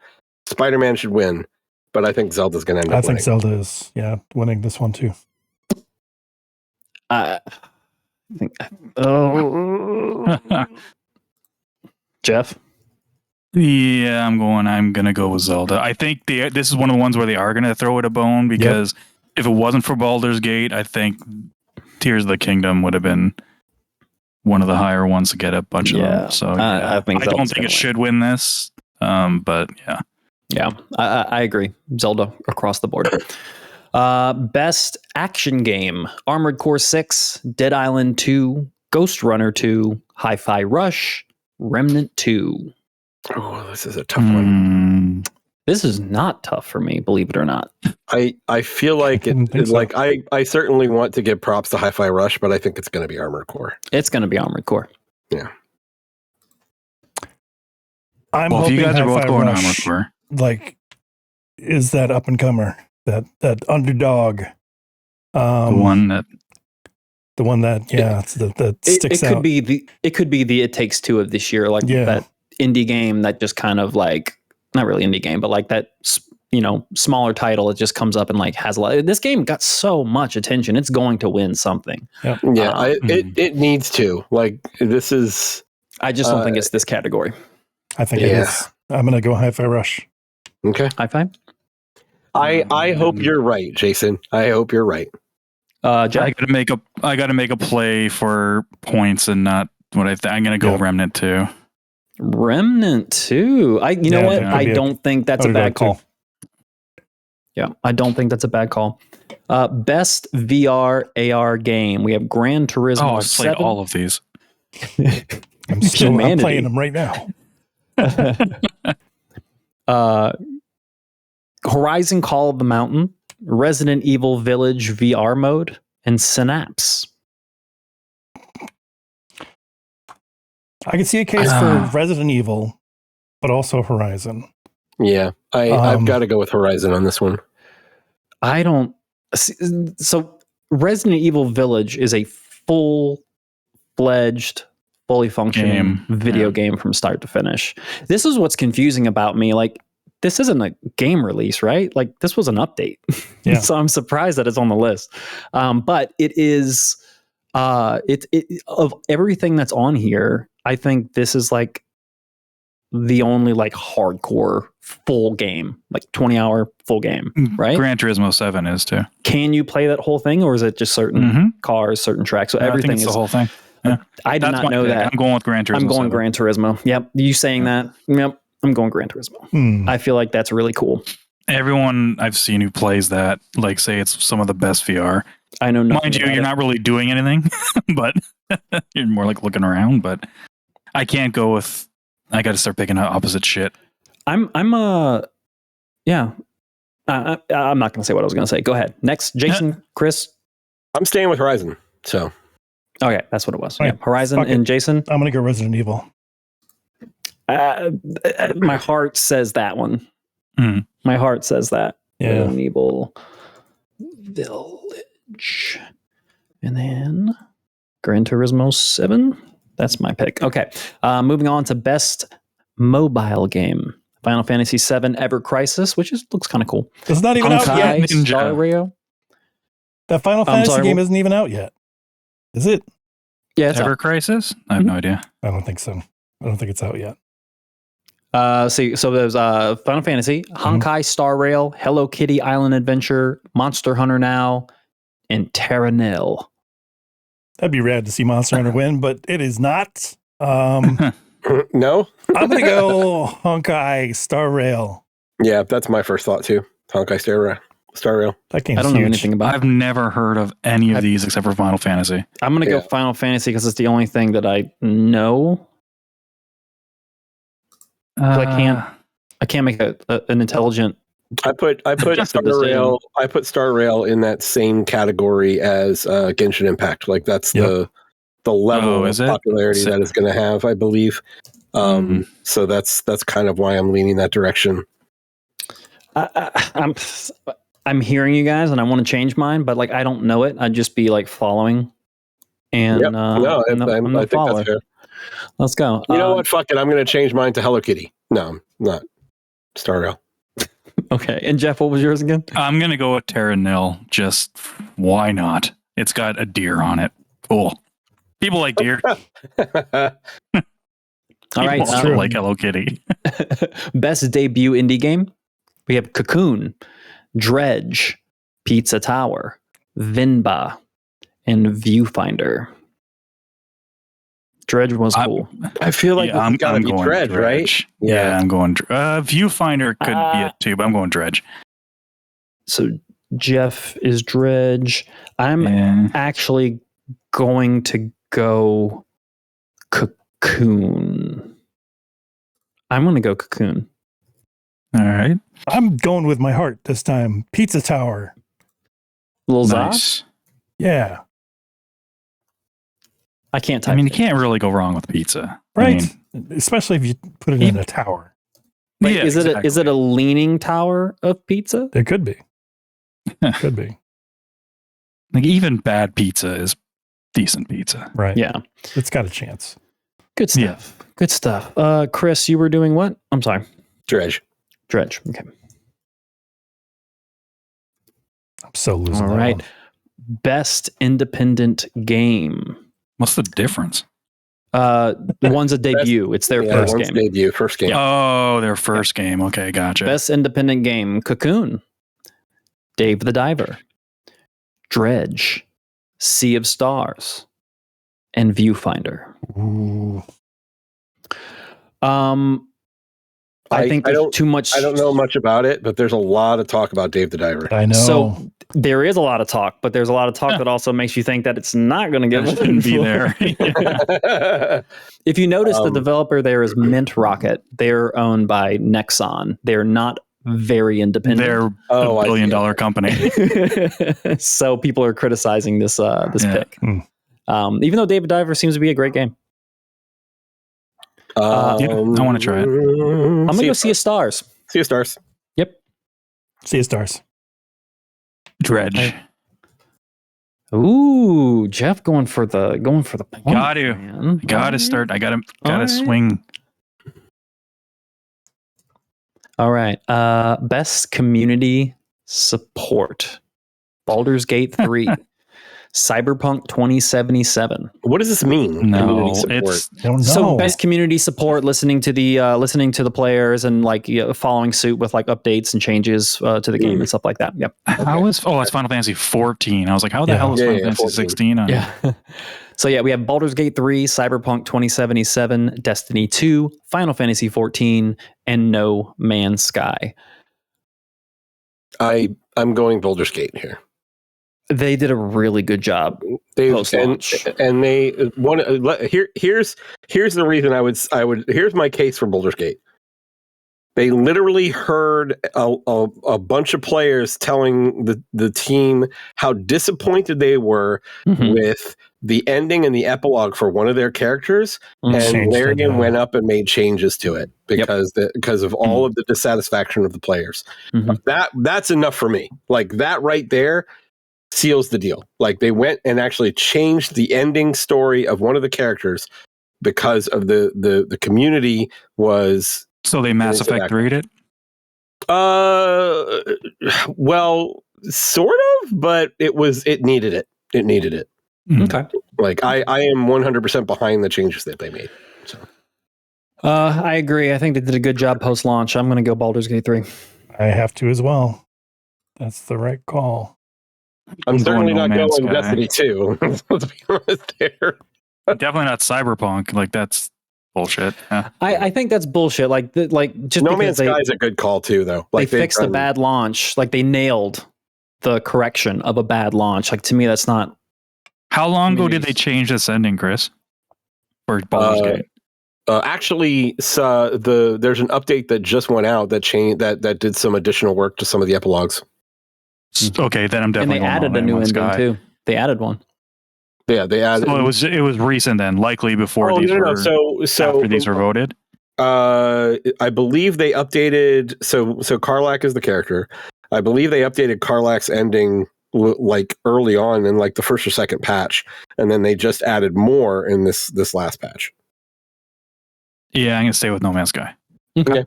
Spider-Man should win, but I think Zelda's going to end up winning.
I think Zelda is winning this one too.
I think. Jeff.
Yeah, I'm gonna go with Zelda. I think this is one of the ones where they are gonna throw it a bone because if it wasn't for Baldur's Gate, I think Tears of the Kingdom would have been one of the higher ones to get a bunch of them. So I don't think it should win this, but yeah.
Yeah, I agree. Zelda across the board. Best action game: Armored Core 6, Dead Island 2, Ghost Runner 2, Hi-Fi Rush, Remnant 2.
Oh, this is a tough one.
This is not tough for me, believe it or not.
I feel like I certainly want to give props to Hi-Fi Rush, but I think it's going to be Armored Core.
It's going to be Armored Core.
Yeah.
I'm hoping
if you guys are both going
Rush,
Armored Core,
like, is that up and comer, that underdog,
the one that
sticks out.
It could be the It Takes Two of this year, like that indie game that just kind of like, not really indie game, but like that, smaller title. It just comes up and like has a lot. This game got so much attention. It's going to win something.
Yeah.
It needs to. Like, this is.
I just don't think it's this category.
I think it is. I'm gonna go Hi-Fi Rush.
Okay.
Hi-Fi.
I hope you're right, Jason. I hope you're right.
Jack?
I gotta make a play for points and not what I'm gonna go Remnant 2.
Remnant 2. I don't think that's a bad call. Yeah, I don't think that's a bad call. Best VR AR game. We have Gran Turismo.
Oh, I've played all of these.
I'm playing them right now.
Horizon Call of the Mountain, Resident Evil Village VR mode, and Synapse.
I can see a case for Resident Evil, but also Horizon.
Yeah, I've got to go with Horizon on this one.
I don't. So Resident Evil Village is a full-fledged, fully functioning video game from start to finish. This is what's confusing about me. Like, this isn't a game release, right? Like, this was an update. Yeah. So I'm surprised that it's on the list. But it is. Of everything that's on here, I think this is like the only like hardcore full game, like 20-hour full game, right?
Gran Turismo 7 is too.
Can you play that whole thing, or is it just certain cars, certain tracks? So everything is
the whole thing. Yeah.
I did not know
pick.
that.
I'm going with Gran Turismo.
I'm going
7.
Gran Turismo. Yep. You saying that? Yep. I'm going Gran Turismo. I feel like that's really cool.
Everyone I've seen who plays that, like, say it's some of the best VR.
I know nothing.
Mind you, you're not really doing anything, but you're more like looking around. But I can't go with. I got to start picking up opposite shit.
I'm not going to say what I was going to say. Go ahead. Next, Jason, Chris.
I'm staying with Horizon. So,
okay, that's what it was. Yeah, Horizon and Jason.
I'm going to go Resident Evil.
My heart says that one. My heart says that.
Yeah.
Resident Evil Village, and then Gran Turismo 7. That's my pick. Okay, moving on to best mobile game. Final Fantasy VII Ever Crisis, which looks kind of cool.
It's not even out yet.
Star Rail.
That Final Fantasy game isn't even out yet. Is it?
Yeah, it's
Ever
out.
Crisis? I have no idea.
I don't think so. I don't think it's out yet.
So there's Final Fantasy, Honkai Star Rail, Hello Kitty Island Adventure, Monster Hunter Now, and Terra Nil.
That'd be rad to see Monster Hunter win, but it is not.
No?
I'm going to go Honkai Star Rail.
Yeah, that's my first thought too. Honkai Star Rail.
That game's
I don't know anything about
I've never heard of any of these except for Final Fantasy.
I'm going to go Final Fantasy because it's the only thing that I know. I can't make an intelligent.
I put Star Rail. I put Star Rail in that same category as Genshin Impact. Like that's the level of popularity that it's going to have, I believe. So that's kind of why I'm leaning that direction.
I'm hearing you guys, and I want to change mine, but like I don't know it. I'd just be like following, and
I think that's fair.
Let's go.
You know what? Fuck it. I'm going to change mine to Hello Kitty. No, I'm not. Star Rail.
Okay. And Jeff, what was yours again?
I'm going to go with Terra Nil. Just why not? It's got a deer on it. Cool. People like deer.
All right.
Also like Hello Kitty.
Best debut indie game. We have Cocoon, Dredge, Pizza Tower, Vinba, and Viewfinder. Dredge was cool.
I feel like
I'm
going
Dredge,
right?
Yeah, I'm going. Viewfinder could be it too, but I'm going Dredge.
So Jeff is Dredge. I'm actually going to go Cocoon. I'm going to go Cocoon.
All right.
I'm going with my heart this time. Pizza Tower.
Nice.
Yeah.
I can't type.
I mean, you can't really go wrong with pizza.
Right. Especially if you put it in a tower.
Like, is it a leaning tower of pizza?
It could be. Could be.
Like even bad pizza is decent pizza.
Right.
Yeah.
It's got a chance.
Good stuff. Yeah. Good stuff. Chris, you were doing what? I'm sorry.
Dredge.
Okay.
I'm so losing.
All right. Best independent game.
What's the difference?
One's a debut. It's their first game.
First game.
Oh, their first game. Okay, gotcha.
Best independent game. Cocoon. Dave the Diver. Dredge. Sea of Stars. And Viewfinder.
Ooh.
I think there's too much.
I don't know much about it, but there's a lot of talk about Dave the Diver.
I know.
So there is a lot of talk, but there's a lot of talk that also makes you think that it's not going to get
be there.
If you notice, the developer there is Mint Rocket. They're owned by Nexon. They're not very independent.
They're a billion-dollar company.
So people are criticizing this pick. Even though David Diver seems to be a great game.
I want to try it.
I'm going to go Sea of Stars.
Sea of Stars.
Yep.
Sea of Stars.
Dredge.
Ooh, Jeff going for the point,
Gotta start. I gotta swing.
All right. Best community support. Baldur's Gate 3. Cyberpunk 2077.
What does this mean?
No,
I don't know.
So best community support, listening to the players and following suit with updates and changes to the game and stuff like that. Yep.
It's Final Fantasy 14. I was like, how the hell is Final Fantasy 16 on?
Yeah. So we have Baldur's Gate 3, Cyberpunk 2077, Destiny 2, Final Fantasy 14, and No Man's Sky.
I'm going Baldur's Gate here.
They did a really good job post-launch.
And they here's the reason I would here's my case for Baldur's Gate. They literally heard a bunch of players telling the team how disappointed they were with the ending and the epilogue for one of their characters, and Larian went up and made changes to it because of all of the dissatisfaction of the players. That's enough for me. That right there seals the deal. They went and actually changed the ending story of one of the characters because of the community was.
So they Mass Effect 3'd it?
Well, sort of, but it needed it. It needed it.
Okay.
I am 100% behind the changes that they made. So.
I agree. I think they did a good job post-launch. I'm going to go Baldur's Gate 3.
I have to as well. That's the right call.
I'm certainly not going Destiny 2. Let's be honest there.
Definitely not Cyberpunk. That's bullshit. Yeah.
I think that's bullshit. Just
No Man's Sky is a good call too, though.
They fixed a bad launch. They nailed the correction of a bad launch. To me, that's not.
How long ago did they change this ending, Chris? For Baldur's Gate?
Actually, there's an update that just went out that did some additional work to some of the epilogues.
Okay, then I'm definitely.
And they added a new ending too. They added one.
Yeah, they added.
So it was recent then, likely before these were. So after these were voted.
I believe they updated. So Karlach is the character. I believe they updated Karlach's ending early on in the first or second patch, and then they just added more in this last patch.
Yeah, I'm gonna stay with No Man's Sky.
Okay.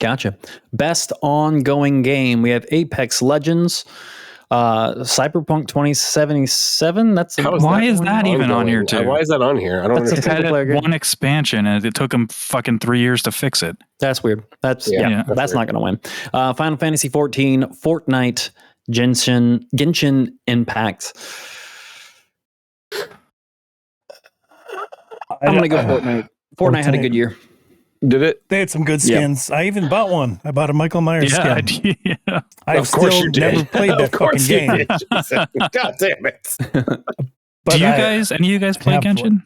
Gotcha. Best ongoing game. We have Apex Legends, Cyberpunk 2077.
Why is that even on here too?
Why is that on here? I don't understand.
It had one expansion and it took them fucking 3 years to fix it.
That's weird. That's not going to win. Final Fantasy 14, Fortnite, Genshin Impact. I'm going to go Fortnite. Fortnite had a good year.
Did it?
They had some good skins. I even bought one. I bought a Michael Myers skin. I've still never played that fucking game.
God damn it.
Do you guys, any of you guys play Genshin?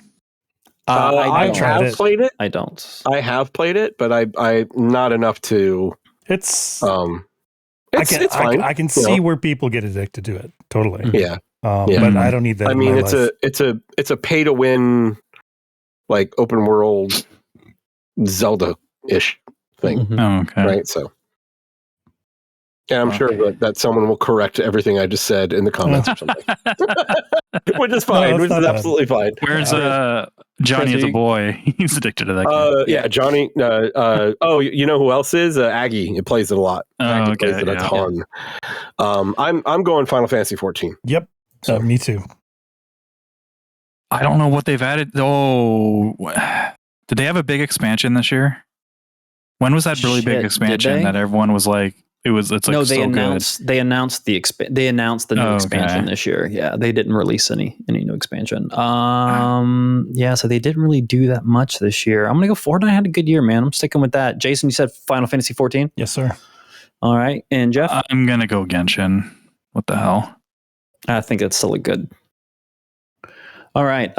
I have played it.
I don't.
I have played it, but I not enough to.
It's
fine.
I can see where people get addicted to it. Totally.
Yeah.
But I don't need that.
I mean, it's a pay to win, open world Zelda-ish thing.
Oh, okay.
Right. So. And I'm sure that someone will correct everything I just said in the comments or something. Which is fine. Which is absolutely fine.
Where's Johnny as a boy? He's addicted to that game.
Yeah, Johnny. You know who else is? Aggie. It plays it a lot. Aggie plays it a ton. I'm going Final Fantasy 14.
Yep. Me too.
I don't know what they've added. Oh, did they have a big expansion this year? When was that really big expansion that everyone was like, It's like
no,
they
announced the new expansion this year. Yeah, they didn't release any new expansion. Yeah, so they didn't really do that much this year. I'm gonna go Fortnite had a good year, man. I'm sticking with that. Jason, you said Final Fantasy 14?
Yes, sir.
All right, and Jeff,
I'm gonna go Genshin. What the hell?
I think it's still good. All right,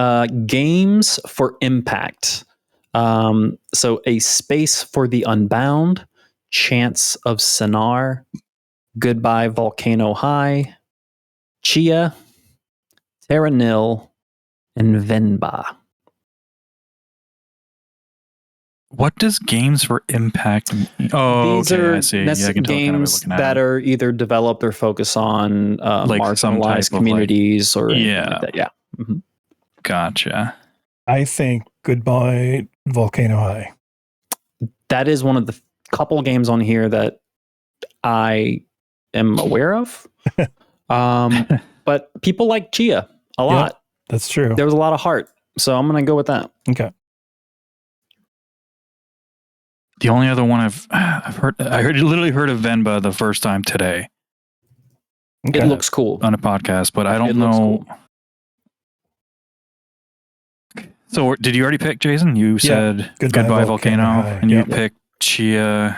games for impact. So A Space for the Unbound, Chance of Sinar, Goodbye Volcano High, Chia, Terra Nil, and Venba.
What does games for impact mean? Oh,
these
okay,
are
I see. Yeah, I can tell
games
kind of
that are either developed or focus on
like
marginalized communities or anything like that. Yeah. Mm-hmm.
Gotcha.
I think Goodbye Volcano High.
That is one of the couple games on here that I am aware of. But people like Chia a lot.
Yeah, that's true.
There was a lot of heart. So I'm going to go with that.
Okay.
The only other one I've literally heard of Venba the first time today.
Okay. It looks cool
on a podcast, but I don't know. Cool. So did you already pick, Jason? You said Goodbye Volcano and you picked Chia.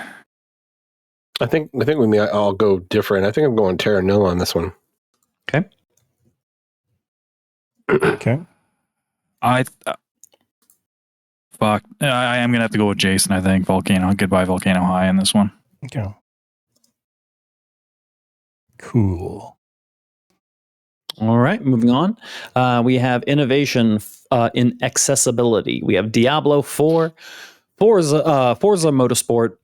I think with me, I'll go different. I think I'm going Terra Nil on this one.
Okay.
Okay.
Fuck. I am gonna have to go with Jason. I think Goodbye Volcano High in this one.
Okay. Cool.
All right, moving on. We have innovation in accessibility. We have Diablo 4, Forza Motorsport,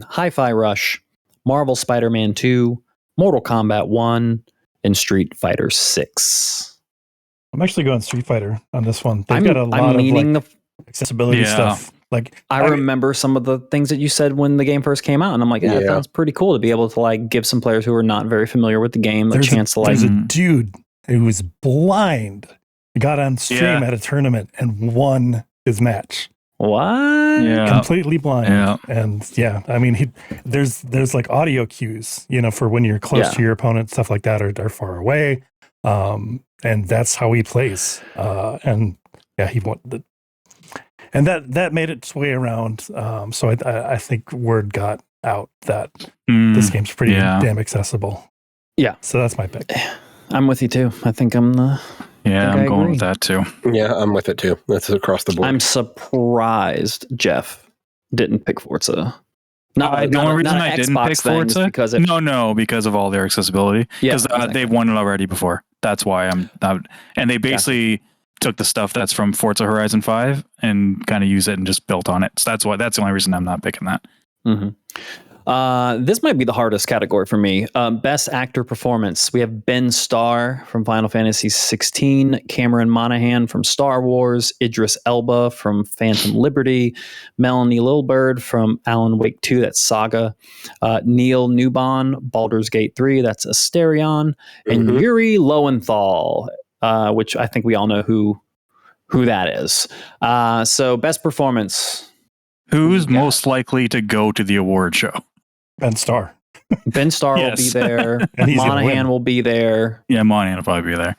Hi-Fi Rush, Marvel Spider-Man 2, Mortal Kombat 1, and Street Fighter 6.
I'm actually going Street Fighter on this one. They've got a lot of accessibility stuff. Like
I remember some of the things that you said when the game first came out, and I'm like, that sounds pretty cool to be able to like give some players who are not very familiar with the game a chance to like.
There's a dude who was blind, got on stream at a tournament and won his match.
What?
Yeah. Completely blind. Yeah. And I mean, there's like audio cues, for when you're close to your opponent, stuff like that, or far away. And that's how he plays. He won and that made its way around. So I think word got out that this game's pretty damn accessible.
Yeah.
So that's my pick.
I'm with you too. I think I'm the.
Yeah, I'm going with that too.
Yeah, I'm with it too. That's across the board.
I'm surprised Jeff didn't pick Forza.
The only reason I didn't pick Forza because of all their accessibility. Because they've won it already before. That's why I'm not. And they basically took the stuff that's from Forza Horizon 5 and kind of used it and just built on it. So that's the only reason I'm not picking that.
Mm-hmm. This might be the hardest category for me. Best actor performance. We have Ben Starr from Final Fantasy 16, Cameron Monaghan from Star Wars, Idris Elba from Phantom Liberty, Melanie Lilbird from Alan Wake 2, that's Saga, Neil Newbon, Baldur's Gate 3, that's Asterion, and Yuri Lowenthal, which I think we all know who that is. So best performance.
Who's most likely to go to the award show?
Ben Starr.
Ben Starr will be there. Monaghan will be there.
Yeah, Monaghan will probably be there.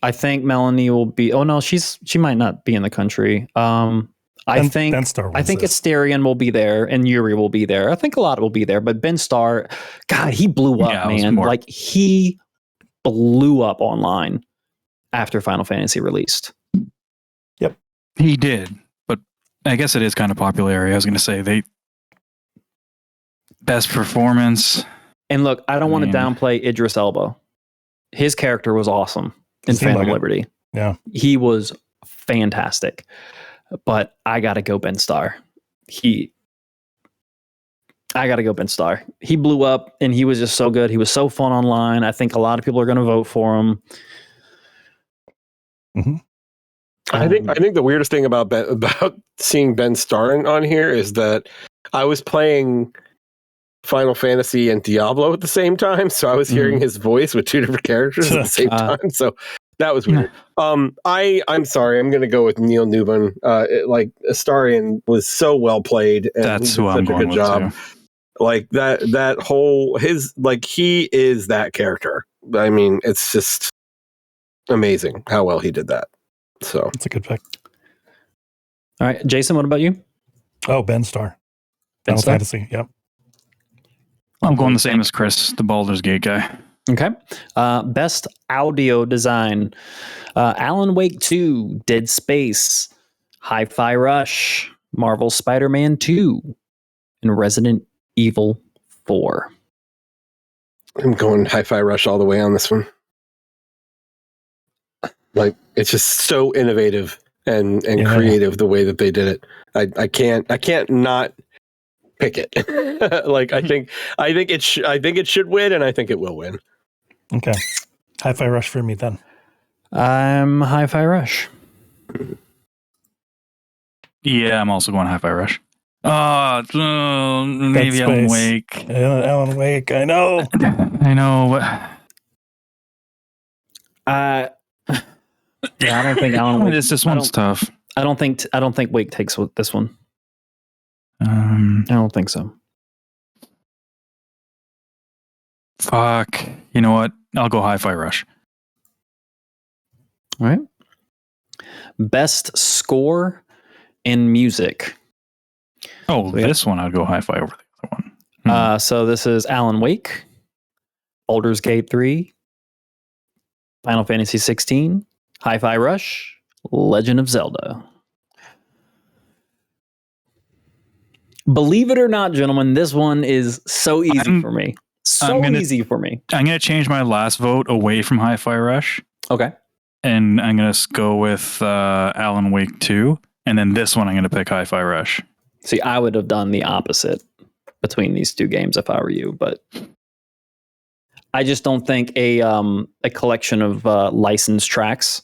I think Melanie will be. Oh no, she might not be in the country. I think Asterion will be there and Yuri will be there. I think a lot will be there, but Ben Starr, God, he blew up, man. Like he blew up online after Final Fantasy released.
Yep,
he did. But I guess it is kind of popular area. I was going to say best performance.
And look, I don't want to downplay Idris Elba. His character was awesome in Phantom Liberty.
Yeah.
He was fantastic. But I got to go Ben Starr. I got to go Ben Starr. He blew up and he was just so good. He was so fun online. I think a lot of people are going to vote for him.
Mm-hmm.
I think the weirdest thing about seeing Ben Starr on here is that I was playing Final Fantasy and Diablo at the same time, so I was hearing his voice with two different characters at the same time. So that was weird. I'm sorry, I'm going to go with Neil Newbon. Like Astarion was so well played, and
that's who I'm going with too.
Like that whole he is that character. I mean, it's just amazing how well he did that. So
it's a good pick.
All right, Jason, what about you?
Oh, Ben Starr. Final Fantasy. Yep.
I'm going the same as Chris, the Baldur's Gate guy.
Okay. Best audio design: Alan Wake 2, Dead Space, Hi-Fi Rush, Marvel Spider-Man 2, and Resident Evil 4.
I'm going Hi-Fi Rush all the way on this one. Like, it's just so innovative and creative the way that they did it. I can't not pick it. Like, I think it should win, and I think it will win.
Okay. Hi-Fi Rush for me then.
I'm Hi-Fi Rush.
Yeah, I'm also going Hi-Fi Rush. Maybe Alan Wake.
Alan Wake, I know.
I know.
Yeah, I don't think Alan Wake.
This one's tough.
I don't think Wake takes this one. I don't think so.
Fuck. You know what? I'll go Hi-Fi Rush.
All right. Best score and music.
Oh, so this one I'd go Hi-Fi over the other one.
So this is Alan Wake, Baldur's Gate 3, Final Fantasy 16, Hi-Fi Rush, Legend of Zelda. Believe it or not, gentlemen, this one is so easy for me. Easy for me.
I'm going to change my last vote away from Hi-Fi Rush.
Okay.
And I'm going to go with Alan Wake 2. And then this one I'm going to pick Hi-Fi Rush.
See, I would have done the opposite between these two games if I were you, but I just don't think a collection of licensed tracks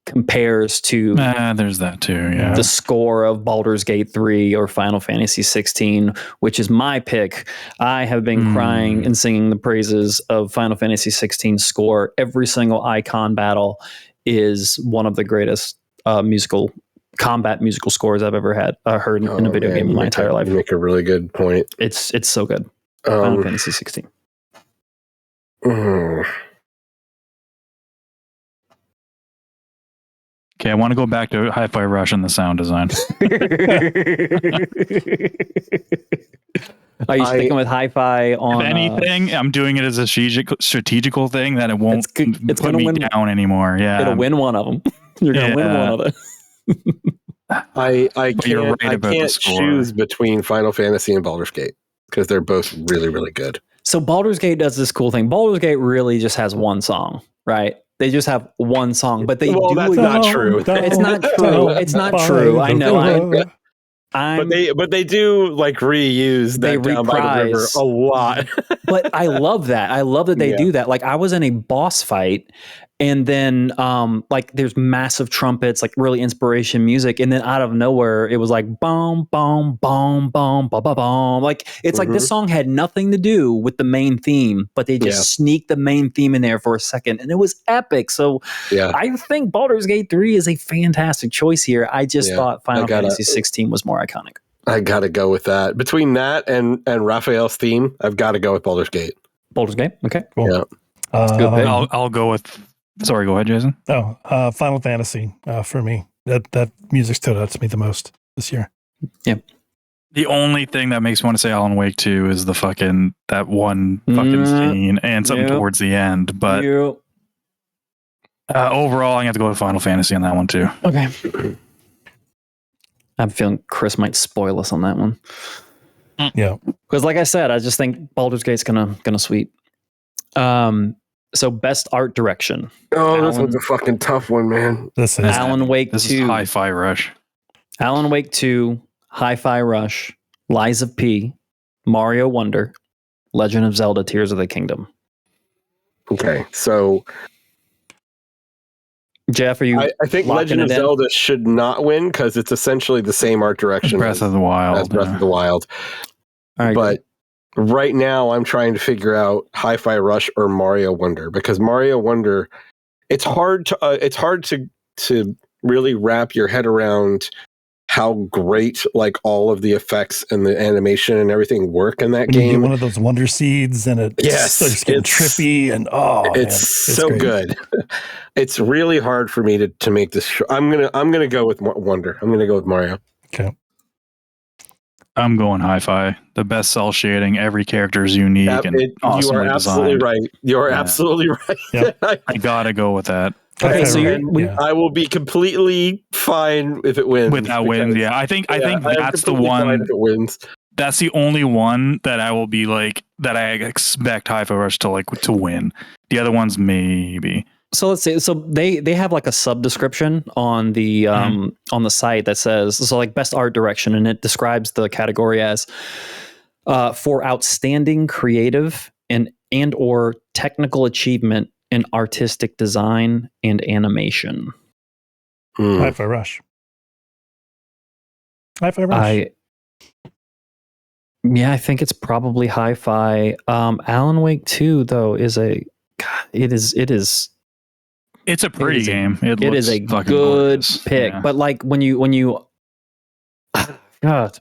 compares to
there's that too. Yeah,
the score of Baldur's Gate 3 or Final Fantasy 16, which is my pick. I have been crying and singing the praises of Final Fantasy 16 score. Every single icon battle is one of the greatest combat musical scores I've ever heard in a video game in my entire life.
You make a really good point.
It's so good. Final Fantasy 16.
Okay, I want to go back to Hi-Fi Rush and the sound design.
Are you sticking with Hi-Fi on?
If anything, I'm doing it as a strategical thing that it won't
it's
put me down anymore. Yeah,
it'll win one of them. You're gonna win one of them.
I can't choose between Final Fantasy and Baldur's Gate because they're both really, really good.
So Baldur's Gate does this cool thing. Baldur's Gate really just has one song, right? They just have one song, but they do.
That's not true.
It's not true. It's not true. I know.
But they do like reuse that Down by the River a lot.
But I love that. I love that they do that. Like I was in a boss fight, and then like there's massive trumpets, like really inspiration music, and then out of nowhere it was like boom, boom, boom, boom, ba ba boom. Like it's like this song had nothing to do with the main theme, but they just sneaked the main theme in there for a second, and it was epic. So I think Baldur's Gate 3 is a fantastic choice here. I just thought Final Fantasy 16 was more iconic.
I gotta go with that. Between that and Raphael's theme, I've got to go with Baldur's Gate.
Baldur's Gate, okay, cool.
Yeah,
I'll go with. Sorry, go ahead, Jason.
Oh, Final Fantasy for me. That music stood out to me the most this year.
Yeah.
The only thing that makes me want to say Alan Wake 2 is the that one scene and something towards the end. But overall, I'm going to have to go with Final Fantasy on that one too.
Okay. I'm feeling Chris might spoil us on that one.
Yeah.
Because like I said, I just think Baldur's Gate's gonna sweep. So best art direction.
This one's a fucking tough one, man.
This is
Alan Wake 2.
This is Hi-Fi Rush.
Alan Wake 2, Hi-Fi Rush, Lies of P, Mario Wonder, Legend of Zelda: Tears of the Kingdom.
Okay, so
Jeff, are you?
I think Legend of Zelda should not win because it's essentially the same art direction
as Breath of the Wild.
All right,
but right now I'm trying to figure out Hi-Fi Rush or Mario Wonder because Mario Wonder, it's hard to really wrap your head around how great like all of the effects and the animation and everything work in that
When
game.
you get one of those wonder seeds and it starts getting trippy and
it's so
great.
good. It's really hard for me to make this. I'm gonna go with Wonder. I'm gonna go with Mario.
Okay.
I'm going hi-fi. The best cell shading. Every character is unique and awesomely
you are absolutely
designed.
right. You are absolutely right.
Yep.
I gotta go with that.
Okay, so
I will be completely fine if it wins.
With that wins, yeah. I think that's the one.
If it wins.
That's the only one that I will be like that. I expect Hi-Fi Rush to win. The other ones maybe.
So let's say they have like a sub description on the site that says like best art direction, and it describes the category as for outstanding creative and or technical achievement in artistic design and animation.
Hi-Fi Rush. Hi-Fi Rush.
I think it's probably Hi-Fi. Alan Wake 2 though is it is.
It's a pretty game.
It is a good
gorgeous.
pick, but like when you, God,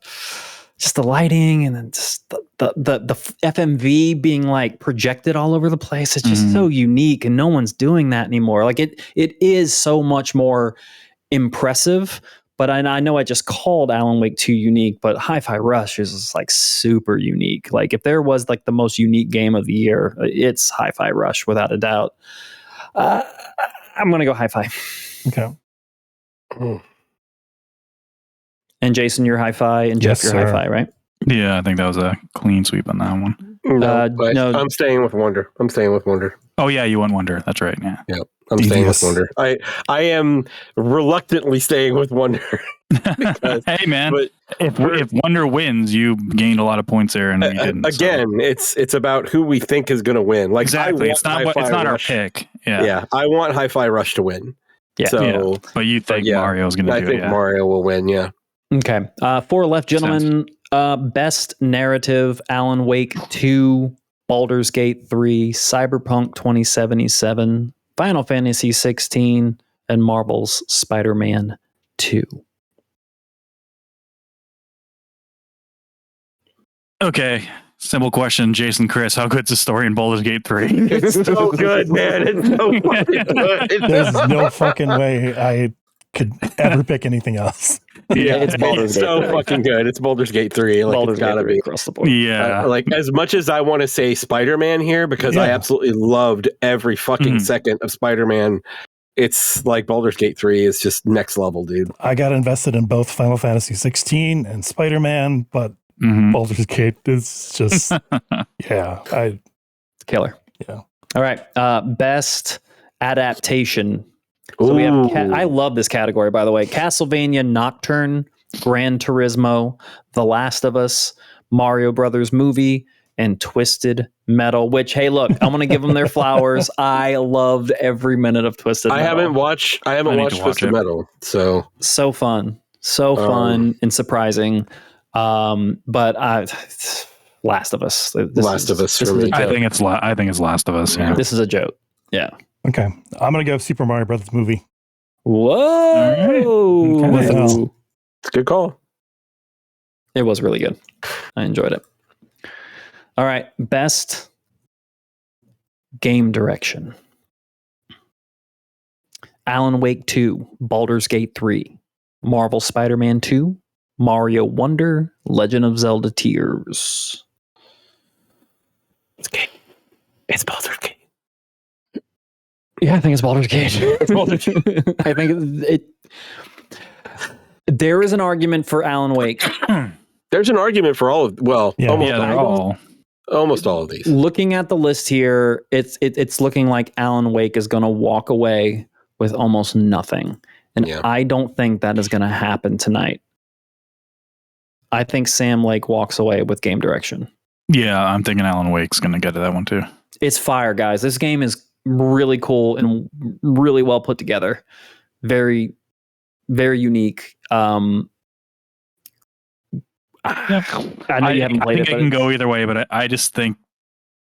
just the lighting and then just the FMV being like projected all over the place. It's just so unique, and no one's doing that anymore. Like it is so much more impressive. But I know I just called Alan Wake 2 unique, but Hi-Fi Rush is just like super unique. Like if there was like the most unique game of the year, it's Hi-Fi Rush without a doubt. I'm going to go Hi-Fi.
Okay.
And Jason, you're Hi-Fi, and Jeff, you're Hi-Fi, right?
Yeah, I think that was a clean sweep on that one.
No, I'm staying with Wonder.
Oh yeah, you went Wonder. That's right. Yeah.
Yeah. I'm staying with Wonder. I am reluctantly staying with Wonder. Because,
hey man, if Wonder wins, you gained a lot of points there, and we didn't.
Again, it's about who we think is going to win. Like
exactly, it's not our pick. Yeah,
I want Hi-Fi Rush to win.
Yeah,
so
but you think Mario's going to do it?
I think Mario will win. Yeah.
Okay. Four left, gentlemen. Best narrative: Alan Wake 2, Baldur's Gate 3, Cyberpunk 2077, Final Fantasy 16, and Marvel's Spider-Man 2.
Okay. Simple question, Jason, Chris, how good's the story in Baldur's Gate 3?
It's so good, man. It's so fucking good.
There's no fucking way I could ever pick anything else.
Yeah, it's Baldur's Gate
so
3.
Fucking good. It's Baldur's Gate 3. Like
Baldur's
it's gotta
Gate 3
be
across the board.
Yeah.
Like as much as I want to say Spider-Man here, because I absolutely loved every fucking second of Spider-Man, it's like Baldur's Gate 3 is just next level, dude.
I got invested in both Final Fantasy 16 and Spider-Man, but Baldur's Gate is just it's
killer.
Yeah.
All right. Best adaptation. So we have I love this category, by the way. Castlevania Nocturne, Gran Turismo, The Last of Us, Mario Brothers Movie, and Twisted Metal, which, hey, look, I'm going to give them their flowers. I loved every minute of Twisted Metal.
I haven't watched Twisted Metal, so
fun and surprising. But Last of Us.
Last of Us for me.
I think it's Last of Us. Yeah.
This is a joke. Yeah.
Okay. I'm going to go Super Mario Brothers Movie.
Whoa.
Right. Okay.
It's a good call.
It was really good. I enjoyed it. All right. Best game direction. Alan Wake 2, Baldur's Gate 3, Marvel Spider-Man 2, Mario Wonder, Legend of Zelda Tears.
It's Baldur's Gate.
Yeah, I think it's Baldur's Gate. I think it. There is an argument for Alan Wake.
There's an argument for all of almost all of these.
Looking at the list here, it's looking like Alan Wake is going to walk away with almost nothing, and I don't think that is going to happen tonight. I think Sam Lake walks away with game direction.
Yeah, I'm thinking Alan Wake's going to get to that one too.
It's fire, guys. This game is really cool and really well put together. Very, very unique. I know you haven't played
it. I think it can go either way, but I just think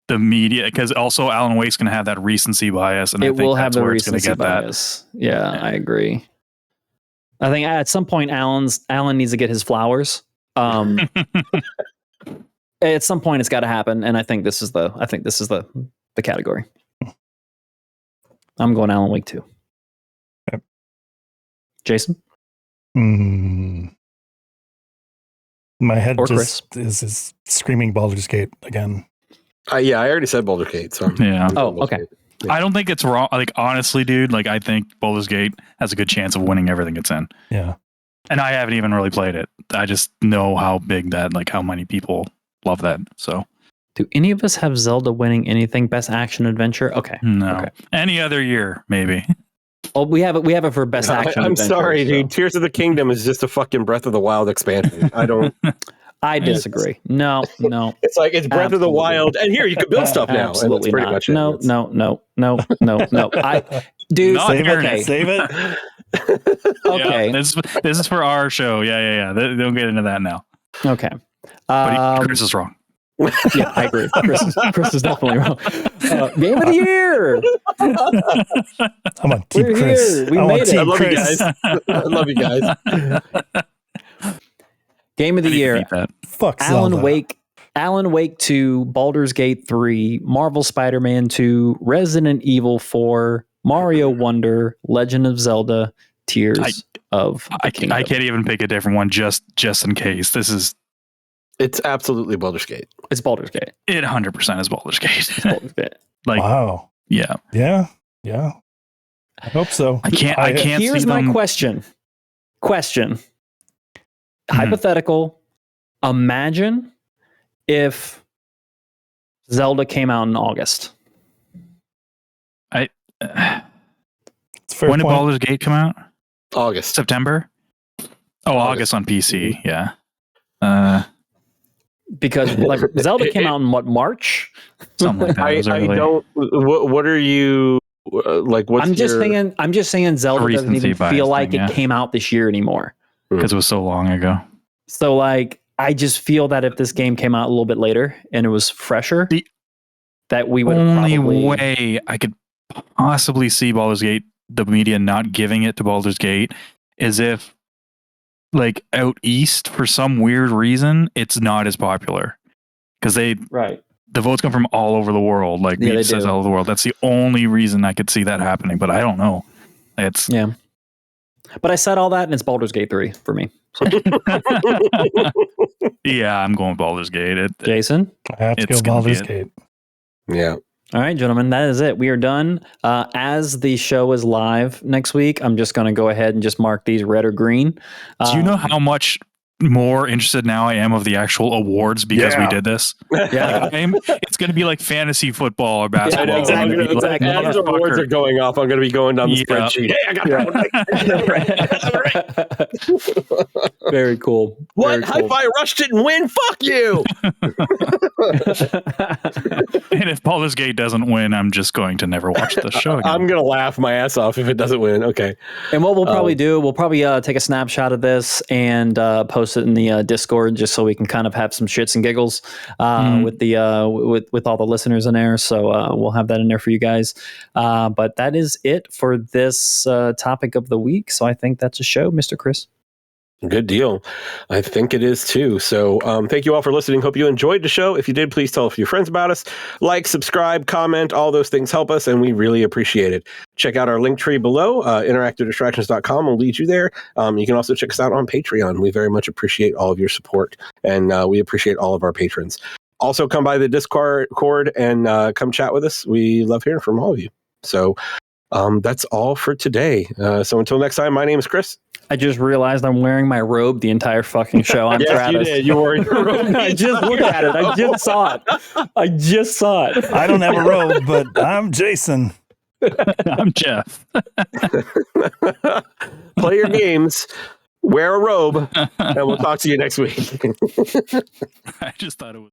the media, because also Alan Wake's going to have that recency bias, and I think that's where it's going to get bias.
That. Yeah, I agree. I think at some point Alan needs to get his flowers. At some point it's got to happen, and I think this is the category. I'm going Alan Wake 2.
Okay.
Jason?
My head
or
just is screaming Baldur's Gate again.
Yeah, I already said Baldur's Gate. So
yeah.
Oh, okay.
Yeah.
I don't think it's wrong. Like, honestly, dude, like, I think Baldur's Gate has a good chance of winning everything it's in.
Yeah.
And I haven't even really played it. I just know how big that, like, how many people love that. So,
do any of us have Zelda winning anything? Best action adventure? Okay.
No.
Okay.
Any other year, maybe.
Oh, we have it for best action.
I'm
adventure,
sorry,
so.
dude. Tears of the Kingdom is just a fucking Breath of the Wild expansion. I don't.
I disagree. No.
It's like it's Breath of the Wild, and here you can build stuff now.
Absolutely
and
not.
Pretty much
No. Dude,
Not
okay.
Save it.
Okay.
Yeah, this is for our show. Yeah. They'll get into that now.
Okay.
But Chris is wrong.
Yeah, I agree. Chris is definitely wrong. Game of the year.
I'm on Team
We're
Chris.
here. We
I'm on
made it.
Team
I love you
Chris.
guys. I love you guys.
Game of the year.
Fuck Zelda.
Alan Wake 2, Baldur's Gate 3, Marvel Spider-Man 2, Resident Evil 4, Mario Wonder, Legend of Zelda, Tears of the Kingdom.
I can't even pick a different one just in case.
It's absolutely Baldur's Gate.
It's Baldur's Gate.
It 100% is Baldur's Gate.
It's Baldur's Gate.
Like,
wow.
Yeah.
I hope so.
I can't.
Here's
see
my
them.
question. Hypothetical. Imagine if Zelda came out in August.
It's fair
When did
point.
Baldur's Gate come out?
August.
September? Oh, August on PC. Yeah.
Because like Zelda came out in what, March?
Something like that. It was
I
early.
don't. What are you like? What's
I'm just saying Zelda doesn't
recency
even
bias
feel like
thing,
it came out this year anymore.
because it was so long ago.
So like I just feel that if this game came out a little bit later and it was fresher, that we would
Only
probably
way I could possibly see Baldur's Gate, the media not giving it to Baldur's Gate, is if, like, out east, for some weird reason, it's not as popular. Because
right.
the votes come from all over the world. Like,
Yeah,
it says all over the world. That's the only reason I could see that happening. But I don't know.
Yeah. But I said all that and it's Baldur's Gate 3 for me. So.
Yeah, I'm going Baldur's Gate.
Jason?
I have to
It's
go
gonna be
Baldur's
it.
Gate.
Yeah.
All right, gentlemen, that is it. We are done. As the show is live next week, I'm just going to go ahead and just mark these red or green.
Do you know how much more interested now I am of the actual awards because we did this?
Yeah.
It's going to be like fantasy football or basketball.
Yeah, exactly.
Exactly.
As the awards are going off, I'm going to be going down the spreadsheet. Hey, I got that one right.
Very cool.
What? Hi-Fi Rush didn't win? Fuck you!
And if Baldur's Gate doesn't win, I'm just going to never watch the show again.
I'm going to laugh my ass off if it doesn't win. Okay.
And what we'll probably do, we'll probably take a snapshot of this and post it in the Discord just so we can kind of have some shits and giggles with the with all the listeners in there. So we'll have that in there for you guys. But that is it for this topic of the week. So I think that's a show, Mr. Chris.
Good deal. I think it is too. So thank you all for listening. Hope you enjoyed the show. If you did, please tell a few friends about us. Like, subscribe, comment, all those things help us, and we really appreciate it. Check out our link tree below. interactivedistractions.com will lead you there. You can also check us out on Patreon. We very much appreciate all of your support, and we appreciate all of our patrons. Also, come by the Discord and come chat with us. We love hearing from all of you. So that's all for today. So until next time, my name is Chris.
I just realized I'm wearing my robe the entire fucking show. I'm
yes,
Travis.
you did. You wore your robe.
I just looked at it. I just saw it.
I don't have a robe, but I'm Jason.
I'm Jeff.
Play your games, wear a robe, and we'll talk to you next week.
I just thought it was